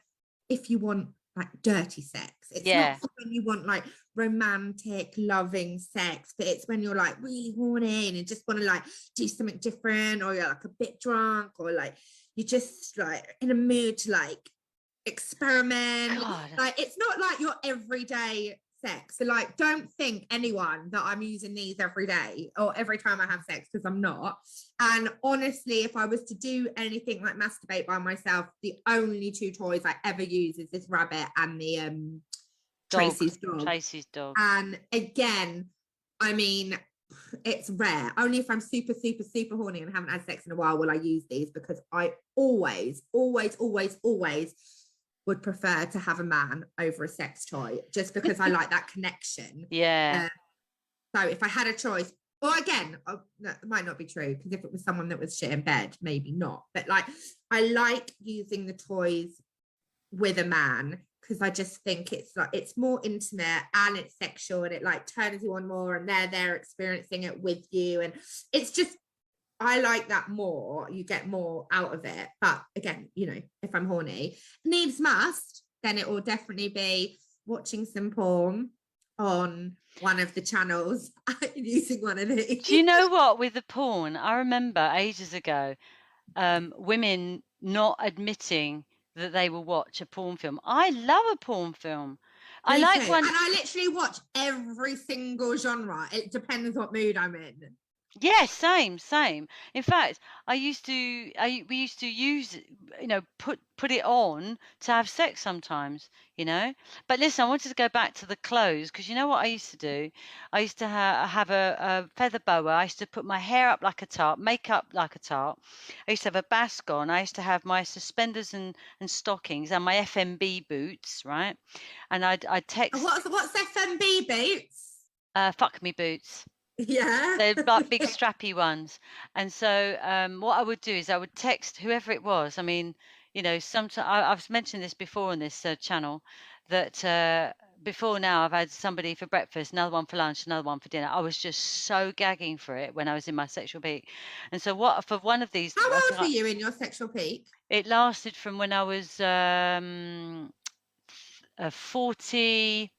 [SPEAKER 2] if you want like dirty sex. It's not for when you want like romantic, loving sex, but it's when you're like really horny and you just want to like do something different, or you're like a bit drunk, or like you're just like in a mood to like experiment.
[SPEAKER 1] God.
[SPEAKER 2] Like it's not like your everyday sex. So like don't think anyone that I'm using these every day or every time I have sex, because I'm not. And honestly, if I was to do anything like masturbate by myself, the only two toys I ever use is this rabbit and the Tracy's dog. And again, I mean, it's rare. Only if I'm super horny and haven't had sex in a while will I use these, because I always would prefer to have a man over a sex toy, just because I like that connection. So if I had a choice, or again, that might not be true, because if it was someone that was shit in bed, maybe not. But like, I like using the toys with a man, because I just think it's like it's more intimate and it's sexual and it like turns you on more, and they're there experiencing it with you, and it's just, I like that more. You get more out of it. But again, you know, if I'm horny, needs must, then it will definitely be watching some porn on one of the channels using one of these.
[SPEAKER 1] Do you know what, with the porn, I remember ages ago, women not admitting that they will watch a porn film. I love a porn film. I like one,
[SPEAKER 2] and I literally watch every single genre. It depends what mood I'm in.
[SPEAKER 1] yeah, same. In fact, we used to use, you know, put it on to have sex sometimes, you know. But listen, I wanted to go back to the clothes, because you know what I used to do? I used to have a feather boa. I used to put my hair up like a tarp, makeup like a tarp. I used to have a basque on. I used to have my suspenders and stockings and my FMB boots, right? And I'd text.
[SPEAKER 2] What's FMB boots?
[SPEAKER 1] Fuck me boots.
[SPEAKER 2] Yeah.
[SPEAKER 1] They're like big strappy ones. And so what I would do is I would text whoever it was. I mean, you know, sometimes I've mentioned this before on this channel, that before now I've had somebody for breakfast, another one for lunch, another one for dinner. I was just so gagging for it when I was in my sexual peak. And so what, for one of these,
[SPEAKER 2] how old were you in your sexual peak?
[SPEAKER 1] It lasted from when I was 40,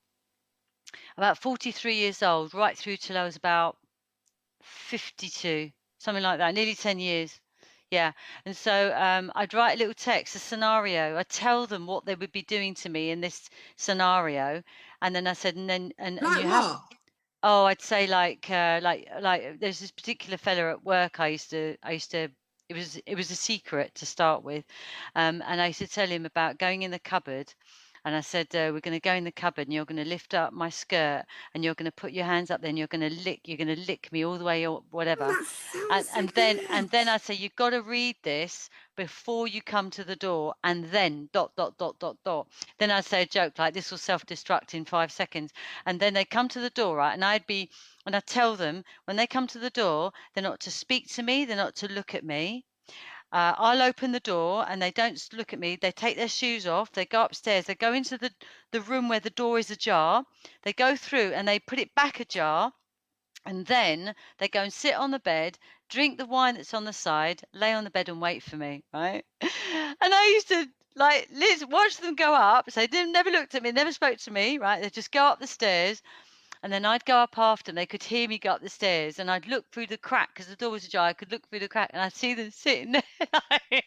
[SPEAKER 1] about 43 years old, right through till I was about 52, something like that, nearly 10 years. Yeah. And so I'd write a little text, a scenario. I'd tell them what they would be doing to me in this scenario. And then I said, and
[SPEAKER 2] like
[SPEAKER 1] you
[SPEAKER 2] what?
[SPEAKER 1] have, oh, I'd say like there's this particular fella at work I used to, it was a secret to start with. And I used to tell him about going in the cupboard. And I said, we're going to go in the cupboard and you're going to lift up my skirt and you're going to put your hands up there and you're going to lick me all the way or whatever. And then I say, you've got to read this before you come to the door, and then ... Then I'd say a joke like, this will self-destruct in 5 seconds. And then they come to the door, right? And I tell them when they come to the door, they're not to speak to me, they're not to look at me. I'll open the door and they don't look at me. They take their shoes off. They go upstairs. They go into the room where the door is ajar. They go through and they put it back ajar. And then they go and sit on the bed, drink the wine that's on the side, lay on the bed and wait for me, right? And I used to like watch them go up. So they never looked at me, never spoke to me, right? They just go up the stairs. And then I'd go up after them. They could hear me go up the stairs, and I'd look through the crack because the door was ajar. I could look through the crack, and I'd see them sitting there, like,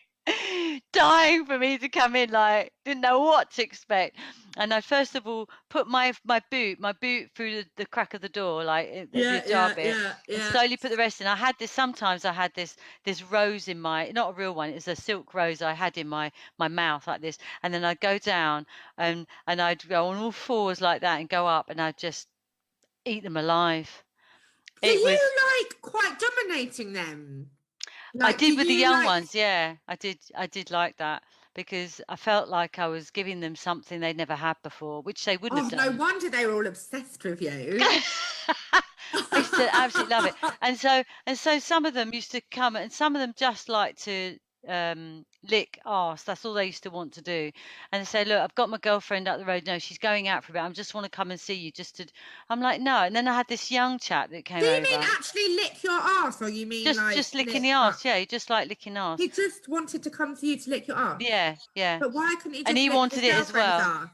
[SPEAKER 1] dying for me to come in. Like, didn't know what to expect. and I'd first of all put my boot through the crack of the door, like the
[SPEAKER 2] Yeah,
[SPEAKER 1] jar
[SPEAKER 2] yeah,
[SPEAKER 1] bit,
[SPEAKER 2] yeah,
[SPEAKER 1] and
[SPEAKER 2] yeah.
[SPEAKER 1] slowly put the rest in. Sometimes I had this rose in my, not a real one, it was a silk rose I had in my mouth like this, and then I'd go down and I'd go on all fours like that and go up and I'd just eat them alive.
[SPEAKER 2] So
[SPEAKER 1] It was,
[SPEAKER 2] you like quite dominating them?
[SPEAKER 1] I
[SPEAKER 2] Like, do
[SPEAKER 1] did with the
[SPEAKER 2] you
[SPEAKER 1] young
[SPEAKER 2] like?
[SPEAKER 1] ones, yeah. I did like that because I felt like I was giving them something they'd never had before, which they wouldn't have
[SPEAKER 2] Oh, no
[SPEAKER 1] done.
[SPEAKER 2] wonder they were all obsessed with you.
[SPEAKER 1] I used to absolutely love it. And so some of them used to come and some of them just like to lick arse. That's all they used to want to do. And they say, look, I've got my girlfriend up the road. No, she's going out for a bit. I just want to come and see you just to I'm like, no. And then I had this young chap that
[SPEAKER 2] Do
[SPEAKER 1] came
[SPEAKER 2] you mean
[SPEAKER 1] over.
[SPEAKER 2] actually lick your ass, or you mean like
[SPEAKER 1] Just licking the
[SPEAKER 2] lick up?
[SPEAKER 1] arse, yeah, he just like licking arse.
[SPEAKER 2] He just wanted to come to you to lick your ass.
[SPEAKER 1] Yeah, yeah.
[SPEAKER 2] But why couldn't he
[SPEAKER 1] And
[SPEAKER 2] just
[SPEAKER 1] he
[SPEAKER 2] lick his
[SPEAKER 1] wanted it as
[SPEAKER 2] girlfriend's
[SPEAKER 1] well.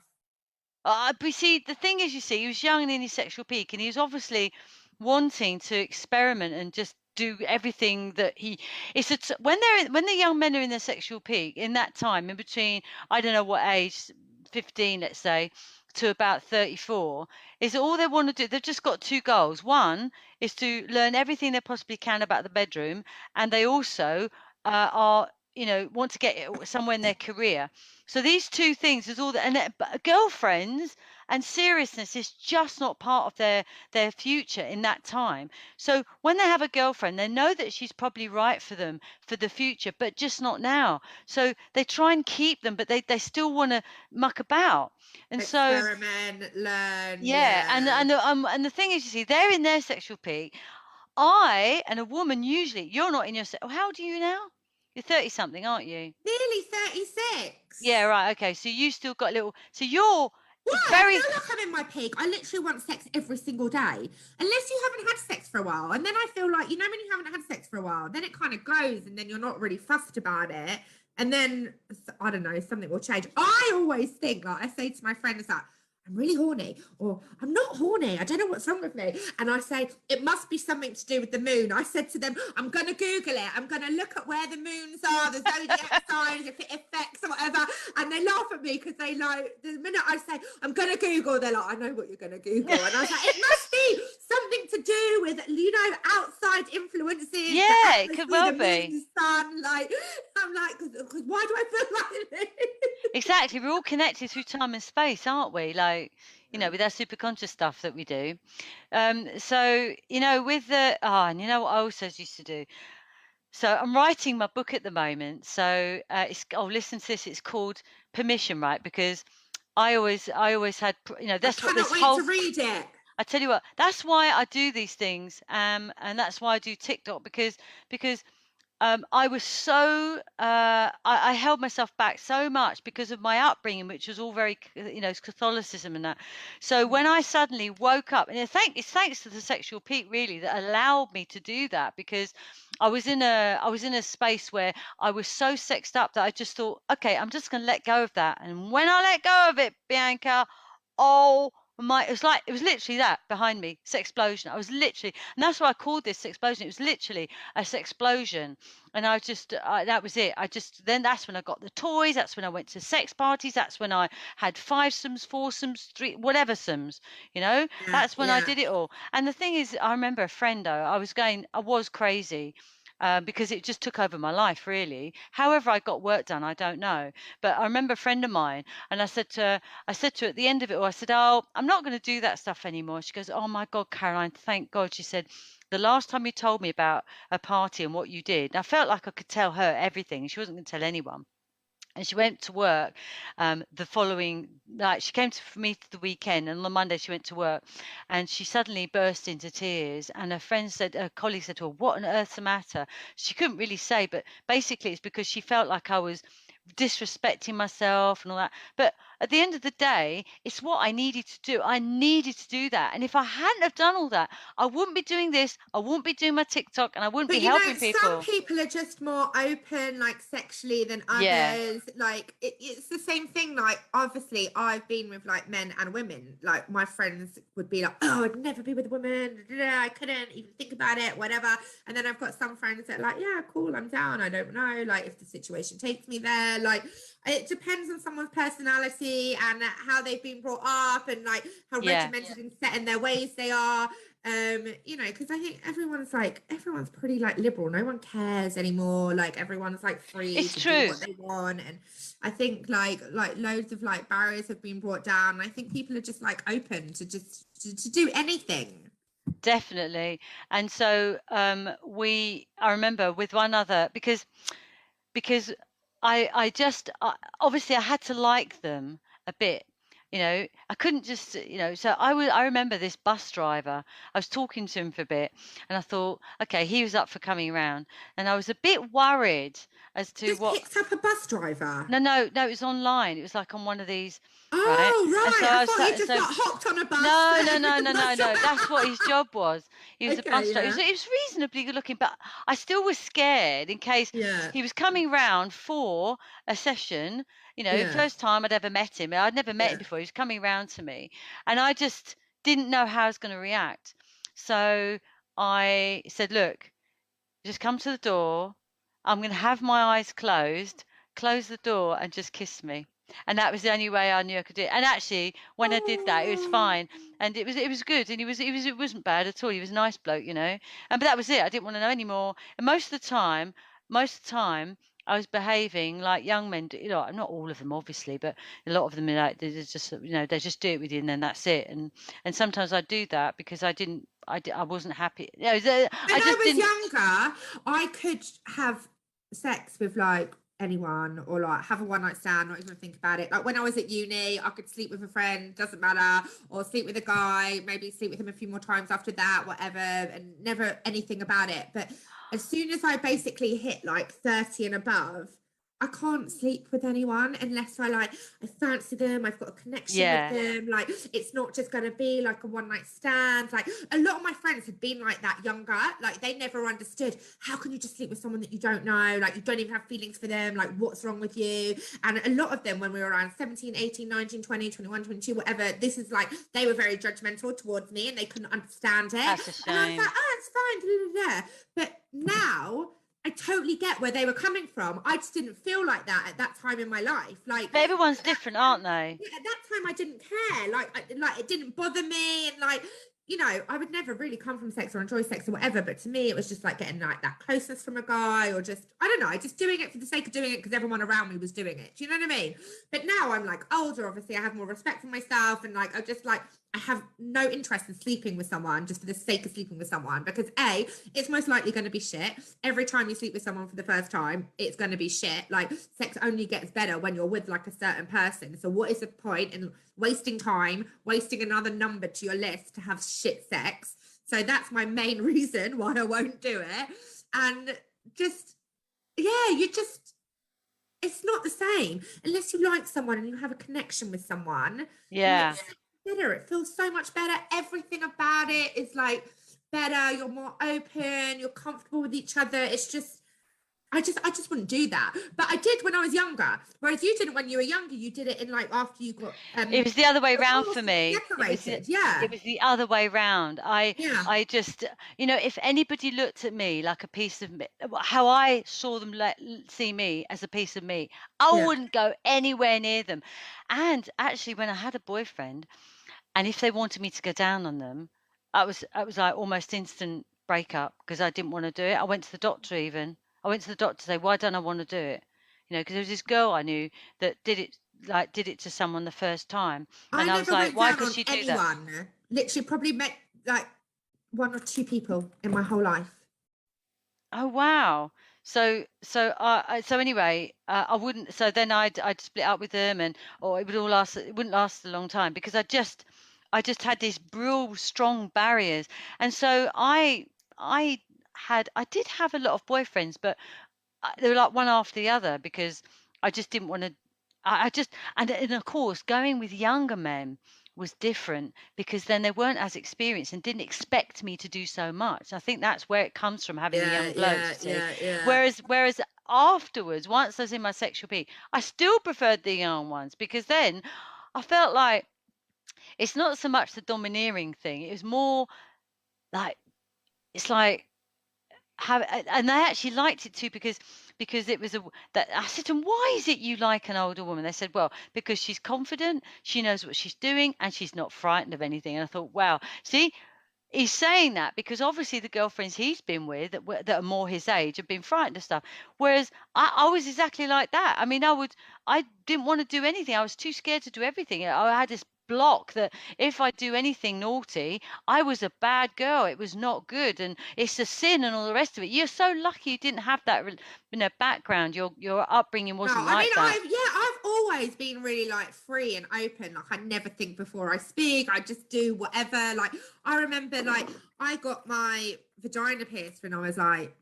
[SPEAKER 2] ass?
[SPEAKER 1] But see, the thing is, you see, he was young and in his sexual peak, and he was obviously wanting to experiment and just do everything that he. When the young men are in their sexual peak, in that time, in between, I don't know what age, 15, let's say, to about 34, is all they want to do. They've just got two goals. One is to learn everything they possibly can about the bedroom, and they also are, want to get somewhere in their career. So these two things is all that, but girlfriends and seriousness is just not part of their future in that time. So when they have a girlfriend, they know that she's probably right for them for the future, but just not now. So they try and keep them, but they still want to muck about. And so
[SPEAKER 2] Experiment, learn,
[SPEAKER 1] yeah,
[SPEAKER 2] yeah.
[SPEAKER 1] and the thing is, you see, they're in their sexual peak. I and a woman usually, you're not in your. How old are you now? You're 30 something, aren't you?
[SPEAKER 2] Nearly 36.
[SPEAKER 1] Yeah, right. Okay. So you still got a little. So you're
[SPEAKER 2] Yeah, I
[SPEAKER 1] very.
[SPEAKER 2] feel like I'm in my peak. I literally want sex every single day. Unless you haven't had sex for a while. And then I feel like, when you haven't had sex for a while, then it kind of goes and then you're not really fussed about it. And then, I don't know, something will change. I always think, like, I say to my friends that I'm really horny, or I'm not horny. I don't know what's wrong with me. And I say, it must be something to do with the moon. I said to them, I'm going to Google it. I'm going to look at where the moons are, the zodiac signs, if it affects or whatever. And they laugh at me because they like, the minute I say, I'm going to Google, they're like, I know what you're going to Google. And I was like, it must be something to do with, outside influences.
[SPEAKER 1] Yeah, it could well
[SPEAKER 2] the moon,
[SPEAKER 1] be.
[SPEAKER 2] the sun. Like, I'm like, because why do I feel like this?
[SPEAKER 1] Exactly. We're all connected through time and space, aren't we? Like, with our superconscious stuff that we do. So, with and you know what I also used to do? So I'm writing my book at the moment. So listen to this. It's called Permission, right? Because I always had,
[SPEAKER 2] I
[SPEAKER 1] that's what
[SPEAKER 2] cannot
[SPEAKER 1] this
[SPEAKER 2] wait
[SPEAKER 1] whole.
[SPEAKER 2] to read it.
[SPEAKER 1] I tell you what, that's why I do these things, and that's why I do TikTok because I was so I held myself back so much because of my upbringing, which was all very Catholicism and that. So when I suddenly woke up, and it's thanks to the sexual peak really that allowed me to do that, because I was in a space where I was so sexed up that I just thought, okay, I'm just going to let go of that. And when I let go of it, Bianca, oh it was literally that behind me, Sexplosion. I was literally, and that's why I called this Sexplosion. It was literally a Sexplosion, and that was it. Then that's when I got the toys. That's when I went to sex parties. That's when I had fivesomes, foursomes, three, whatever somes.
[SPEAKER 2] Yeah,
[SPEAKER 1] That's when I
[SPEAKER 2] yeah.
[SPEAKER 1] did it all. And the thing is, I remember a friend though. I was crazy. Because it just took over my life, really. However, I got work done, I don't know. But I remember a friend of mine, and I said to her at the end of it all, I said, "Oh, I'm not going to do that stuff anymore." She goes, "Oh my God, Caroline, thank God." She said, "The last time you told me about a party and what you did," and I felt like I could tell her everything. She wasn't going to tell anyone. And she went to work the following night. She came for me the weekend, and on the Monday she went to work, and she suddenly burst into tears. And her colleague said to her, "What on earth's the matter?" She couldn't really say, but basically it's because she felt like I was disrespecting myself and all that. But at the end of the day, it's what I needed to do. I needed to do that. And if I hadn't have done all that, I wouldn't be doing this. I wouldn't be doing my TikTok, and I wouldn't
[SPEAKER 2] But
[SPEAKER 1] be helping
[SPEAKER 2] some
[SPEAKER 1] people.
[SPEAKER 2] people are just more open, like sexually, than
[SPEAKER 1] Yeah.
[SPEAKER 2] others. Like it's the same thing. Like obviously, I've been with like men and women. Like my friends would be like, "Oh, I'd never be with a woman. I couldn't even think about it, whatever." And then I've got some friends that are like, "Yeah, cool, I'm down. I don't know. Like if the situation takes me there, like." it depends on someone's personality and how they've been brought up and like how
[SPEAKER 1] Yeah.
[SPEAKER 2] regimented and set in their ways they are. You know, because I think everyone's pretty like liberal. No one cares anymore. Like everyone's like free
[SPEAKER 1] It's
[SPEAKER 2] to do
[SPEAKER 1] true.
[SPEAKER 2] what they want. And I think like loads of like barriers have been brought down. I think people are just like open to just to do anything.
[SPEAKER 1] Definitely. And so I remember with one other, because I just obviously I had to like them a bit. I couldn't just, so I remember this bus driver. I was talking to him for a bit, and I thought, okay, he was up for coming around, and I was a bit worried as to
[SPEAKER 2] Just
[SPEAKER 1] what.
[SPEAKER 2] picked up a bus driver.
[SPEAKER 1] No, it was online. It was like on one of these, right?
[SPEAKER 2] Oh,
[SPEAKER 1] And so
[SPEAKER 2] right. I
[SPEAKER 1] I was
[SPEAKER 2] thought you just
[SPEAKER 1] so
[SPEAKER 2] got hopped on a bus
[SPEAKER 1] no, no,
[SPEAKER 2] and
[SPEAKER 1] no,
[SPEAKER 2] was
[SPEAKER 1] no,
[SPEAKER 2] a
[SPEAKER 1] no,
[SPEAKER 2] bus
[SPEAKER 1] no. That's what his
[SPEAKER 2] driver.
[SPEAKER 1] job was. He was a bus
[SPEAKER 2] Okay,
[SPEAKER 1] driver.
[SPEAKER 2] yeah.
[SPEAKER 1] It was reasonably good looking, but I still was scared in case
[SPEAKER 2] Yeah,
[SPEAKER 1] he was coming round for a session.
[SPEAKER 2] yeah,
[SPEAKER 1] First time I'd ever met him. I'd never met him
[SPEAKER 2] yeah.
[SPEAKER 1] before. He was coming round to me, and I just didn't know how I was going to react. So I said, "Look, just come to the door. I'm going to have my eyes closed, close the door, and just kiss me." And that was the only way I knew I could do it. And actually, when I did that, it was
[SPEAKER 2] Oh,
[SPEAKER 1] fine, and it was good, and it wasn't bad at all. He was a nice bloke. And but that was it. I didn't want to know anymore. And most of the time, I was behaving like young men do. Not all of them, obviously, but a lot of them, like, they just, they just do it with you, and then that's it. And sometimes I do that because I wasn't happy.
[SPEAKER 2] when
[SPEAKER 1] I
[SPEAKER 2] I
[SPEAKER 1] just
[SPEAKER 2] was
[SPEAKER 1] didn't.
[SPEAKER 2] younger, I could have sex with like anyone or like have a one night stand, not even think about it. Like when I was at uni, I could sleep with a friend, doesn't matter, or sleep with a guy, maybe sleep with him a few more times after that, whatever, and never anything about it. But as soon as I basically hit like 30 and above, I can't sleep with anyone unless I fancy them, I've got a connection with
[SPEAKER 1] Yeah.
[SPEAKER 2] them. Like it's not just gonna be like a one night stand. Like a lot of my friends had been like that younger. Like they never understood how can you just sleep with someone that you don't know, like you don't even have feelings for them, like what's wrong with you? And a lot of them when we were around 17, 18, 19, 20, 21, 22, whatever, this is like they were very judgmental towards me and they couldn't understand it.
[SPEAKER 1] That's a
[SPEAKER 2] And I was like,
[SPEAKER 1] shame.
[SPEAKER 2] oh, it's fine. But now I totally get where they were coming from. I just didn't feel like that at that time in my life. Like
[SPEAKER 1] But everyone's
[SPEAKER 2] at that
[SPEAKER 1] different,
[SPEAKER 2] time,
[SPEAKER 1] aren't they?
[SPEAKER 2] yeah, at that time I didn't care. Like it didn't bother me, and like I would never really come from sex or enjoy sex or whatever. But to me, it was just like getting like that closeness from a guy, or just I don't know, just doing it for the sake of doing it because everyone around me was doing it. Do you know what I mean? But now I'm like older. Obviously, I have more respect for myself, and like I have no interest in sleeping with someone just for the sake of sleeping with someone because it's most likely going to be shit. Every time you sleep with someone for the first time, it's going to be shit. Like sex only gets better when you're with like a certain person. So what is the point in wasting time, wasting another number to your list to have shit sex? So that's my main reason why I won't do it. And just, yeah, it's not the same unless you like someone and you have a connection with someone.
[SPEAKER 1] Yeah.
[SPEAKER 2] Like better. It feels so much better. Everything about it is like better. You're more open. You're comfortable with each other. It's just, I just wouldn't do that. But I did when I was younger. Whereas you didn't when you were younger. You did it in like after you got
[SPEAKER 1] It was the other way round for
[SPEAKER 2] divorced and
[SPEAKER 1] me.
[SPEAKER 2] separated. Yeah,
[SPEAKER 1] It was the other way round. I
[SPEAKER 2] yeah,
[SPEAKER 1] I just, if anybody looked at me like a piece of me, how I saw them see me as a piece of meat, I
[SPEAKER 2] yeah.
[SPEAKER 1] wouldn't go anywhere near them. And actually, when I had a boyfriend, and if they wanted me to go down on them, I was like almost instant breakup because I didn't want to do it. I went to the doctor even. I went to the doctor to say, why don't I want to do it? Because there was this girl I knew that did it to someone the first time,
[SPEAKER 2] I
[SPEAKER 1] and I was
[SPEAKER 2] never
[SPEAKER 1] like,
[SPEAKER 2] went
[SPEAKER 1] why
[SPEAKER 2] down
[SPEAKER 1] could
[SPEAKER 2] on
[SPEAKER 1] she do that?
[SPEAKER 2] anyone. Literally, probably met like one or two people in my whole life.
[SPEAKER 1] Oh wow. So anyway, I wouldn't. So then I'd split up with them, or it would all last. It wouldn't last a long time because I just had these real strong barriers, and so I did have a lot of boyfriends, but they were like one after the other because I just didn't want to. I just and of course going with younger men was different because then they weren't as experienced and didn't expect me to do so much. I think that's where it comes from having the
[SPEAKER 2] Yeah,
[SPEAKER 1] young blokes,
[SPEAKER 2] yeah,
[SPEAKER 1] you see.
[SPEAKER 2] yeah, yeah.
[SPEAKER 1] Whereas afterwards, once I was in my sexual peak, I still preferred the young ones because then I felt like it's not so much the domineering thing. It was more like it's like have and I actually liked it too because because it was that I said to them, why is it you like an older woman? They said, well, because she's confident, she knows what she's doing, and she's not frightened of anything. And I thought, wow, see, he's saying that because obviously the girlfriends he's been with that are more his age have been frightened of stuff. Whereas I was exactly like that. I mean, I didn't want to do anything. I was too scared to do everything. I had this block that if I do anything naughty, I was a bad girl. It was not good, and it's a sin and all the rest of it. You're so lucky you didn't have that, background. Your upbringing
[SPEAKER 2] No,
[SPEAKER 1] wasn't
[SPEAKER 2] I
[SPEAKER 1] like
[SPEAKER 2] mean,
[SPEAKER 1] that.
[SPEAKER 2] I've always been really like free and open. Like I never think before I speak. I just do whatever. Like I remember, like I got my vagina pierced when I was like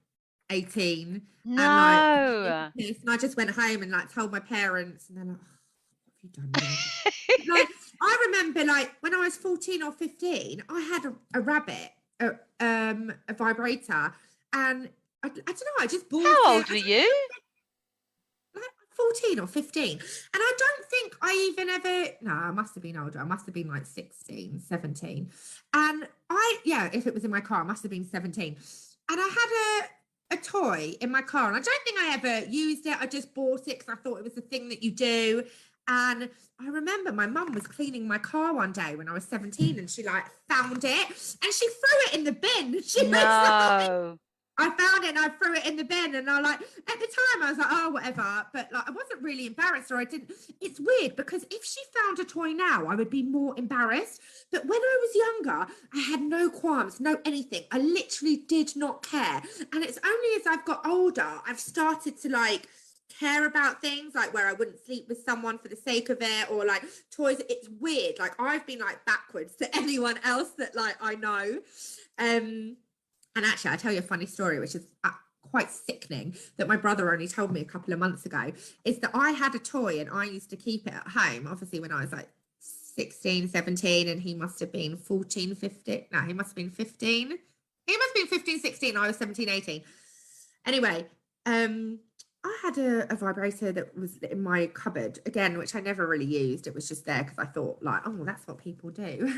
[SPEAKER 2] 18, and like
[SPEAKER 1] No.
[SPEAKER 2] and I just went home and like told my parents, and they're like, "What have you done now?" Like I remember, like when I was 14 or 15, I had a rabbit, a vibrator, and I don't know. I just bought
[SPEAKER 1] How
[SPEAKER 2] it.
[SPEAKER 1] old were you?
[SPEAKER 2] Like 14 or 15. And I don't think I even ever, no, I must have been older. I must have been like 16, 17. And if it was in my car, I must have been 17. And I had a toy in my car. And I don't think I ever used it. I just bought it because I thought it was the thing that you do. And I remember my mum was cleaning my car one day when I was 17, and she like found it and she threw it in the bin. She was like,
[SPEAKER 1] No.
[SPEAKER 2] I found it and I threw it in the bin, and I like at the time I was like, oh, whatever, but like I wasn't really embarrassed, or I didn't. It's weird because if she found a toy now, I would be more embarrassed. But when I was younger, I had no qualms, no anything. I literally did not care. And it's only as I've got older, I've started to like care about things, like where I wouldn't sleep with someone for the sake of it, or like toys. It's weird. Like I've been like backwards to anyone else that like I know. And actually, I'll tell you a funny story, which is quite sickening, that my brother only told me a couple of months ago, is that I had a toy and I used to keep it at home, obviously when I was like 16, 17, and he must have been 14, 15. No, he must have been 15. He must have been 15, 16. I was 17, 18. Anyway, I had a vibrator that was in my cupboard, again, which I never really used. It was just there because I thought like, oh, that's what people do.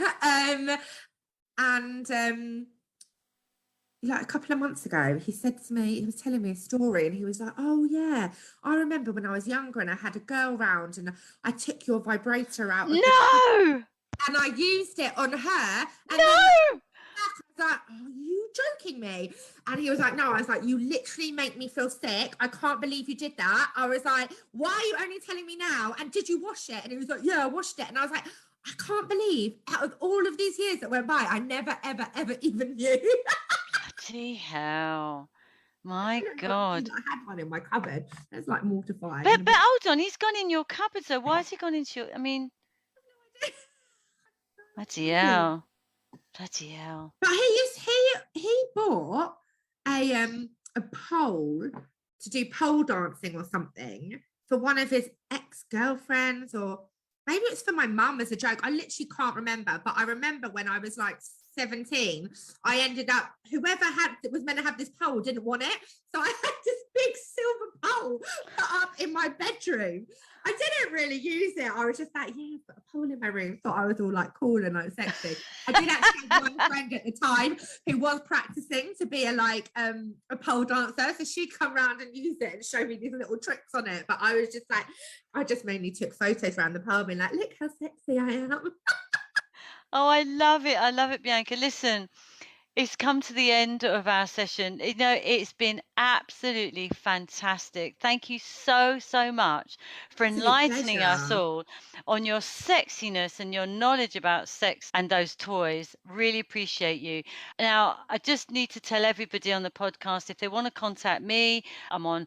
[SPEAKER 2] Like a couple of months ago, he said to me, he was telling me a story, and he was like, oh yeah, I remember when I was younger and I had a girl round and I took your vibrator out of the
[SPEAKER 1] No.
[SPEAKER 2] and I used it on her. And
[SPEAKER 1] No.
[SPEAKER 2] then I was like, oh, are you joking me? And he was like, no. I was like, you literally make me feel sick. I can't believe you did that. I was like, why are you only telling me now? And did you wash it? And he was like, yeah, I washed it. And I was like, I can't believe out of all of these years that went by, I never, ever, ever even knew.
[SPEAKER 1] Bloody hell. My
[SPEAKER 2] I
[SPEAKER 1] God.
[SPEAKER 2] had one in my cupboard. That's like mortifying.
[SPEAKER 1] But hold on, he's gone in your cupboard, so why has he gone into your, I mean, bloody hell. Bloody hell.
[SPEAKER 2] But he bought a pole to do pole dancing or something for one of his ex-girlfriends, or maybe it's for my mum as a joke. I literally can't remember, but I remember when I was like 17, I ended up, whoever was meant to have this pole didn't want it, so I had this big silver pole put up in my bedroom. I didn't really use it. I was just like, yeah, I've got a pole in my room. Thought I was all like cool and like sexy. I did actually have one friend at the time who was practicing to be a pole dancer, so she'd come around and use it and show me these little tricks on it. But I was just like, I just mainly took photos around the pole, being like, look how sexy I am.
[SPEAKER 1] Oh, I love it. I love it, Bianca. Listen, it's come to the end of our session. It's been absolutely fantastic. Thank you so, so much for
[SPEAKER 2] Absolute
[SPEAKER 1] enlightening us
[SPEAKER 2] pleasure.
[SPEAKER 1] all on your sexiness and your knowledge about sex and those toys. Really appreciate you. Now, I just need to tell everybody on the podcast, if they want to contact me, I'm on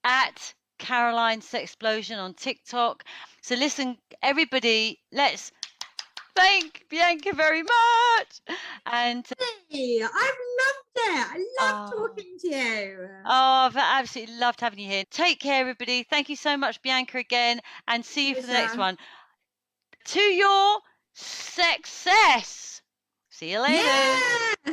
[SPEAKER 1] at Caroline Sexplosion on TikTok. So listen, everybody, let's thank Bianca very much. And
[SPEAKER 2] Hey, I've loved it. I love
[SPEAKER 1] oh,
[SPEAKER 2] talking to you.
[SPEAKER 1] I've absolutely loved having you here. Take care, everybody. Thank you so much, Bianca, again, and see you for the next
[SPEAKER 2] Pleasure.
[SPEAKER 1] one. To your success. See you later.
[SPEAKER 2] Yeah.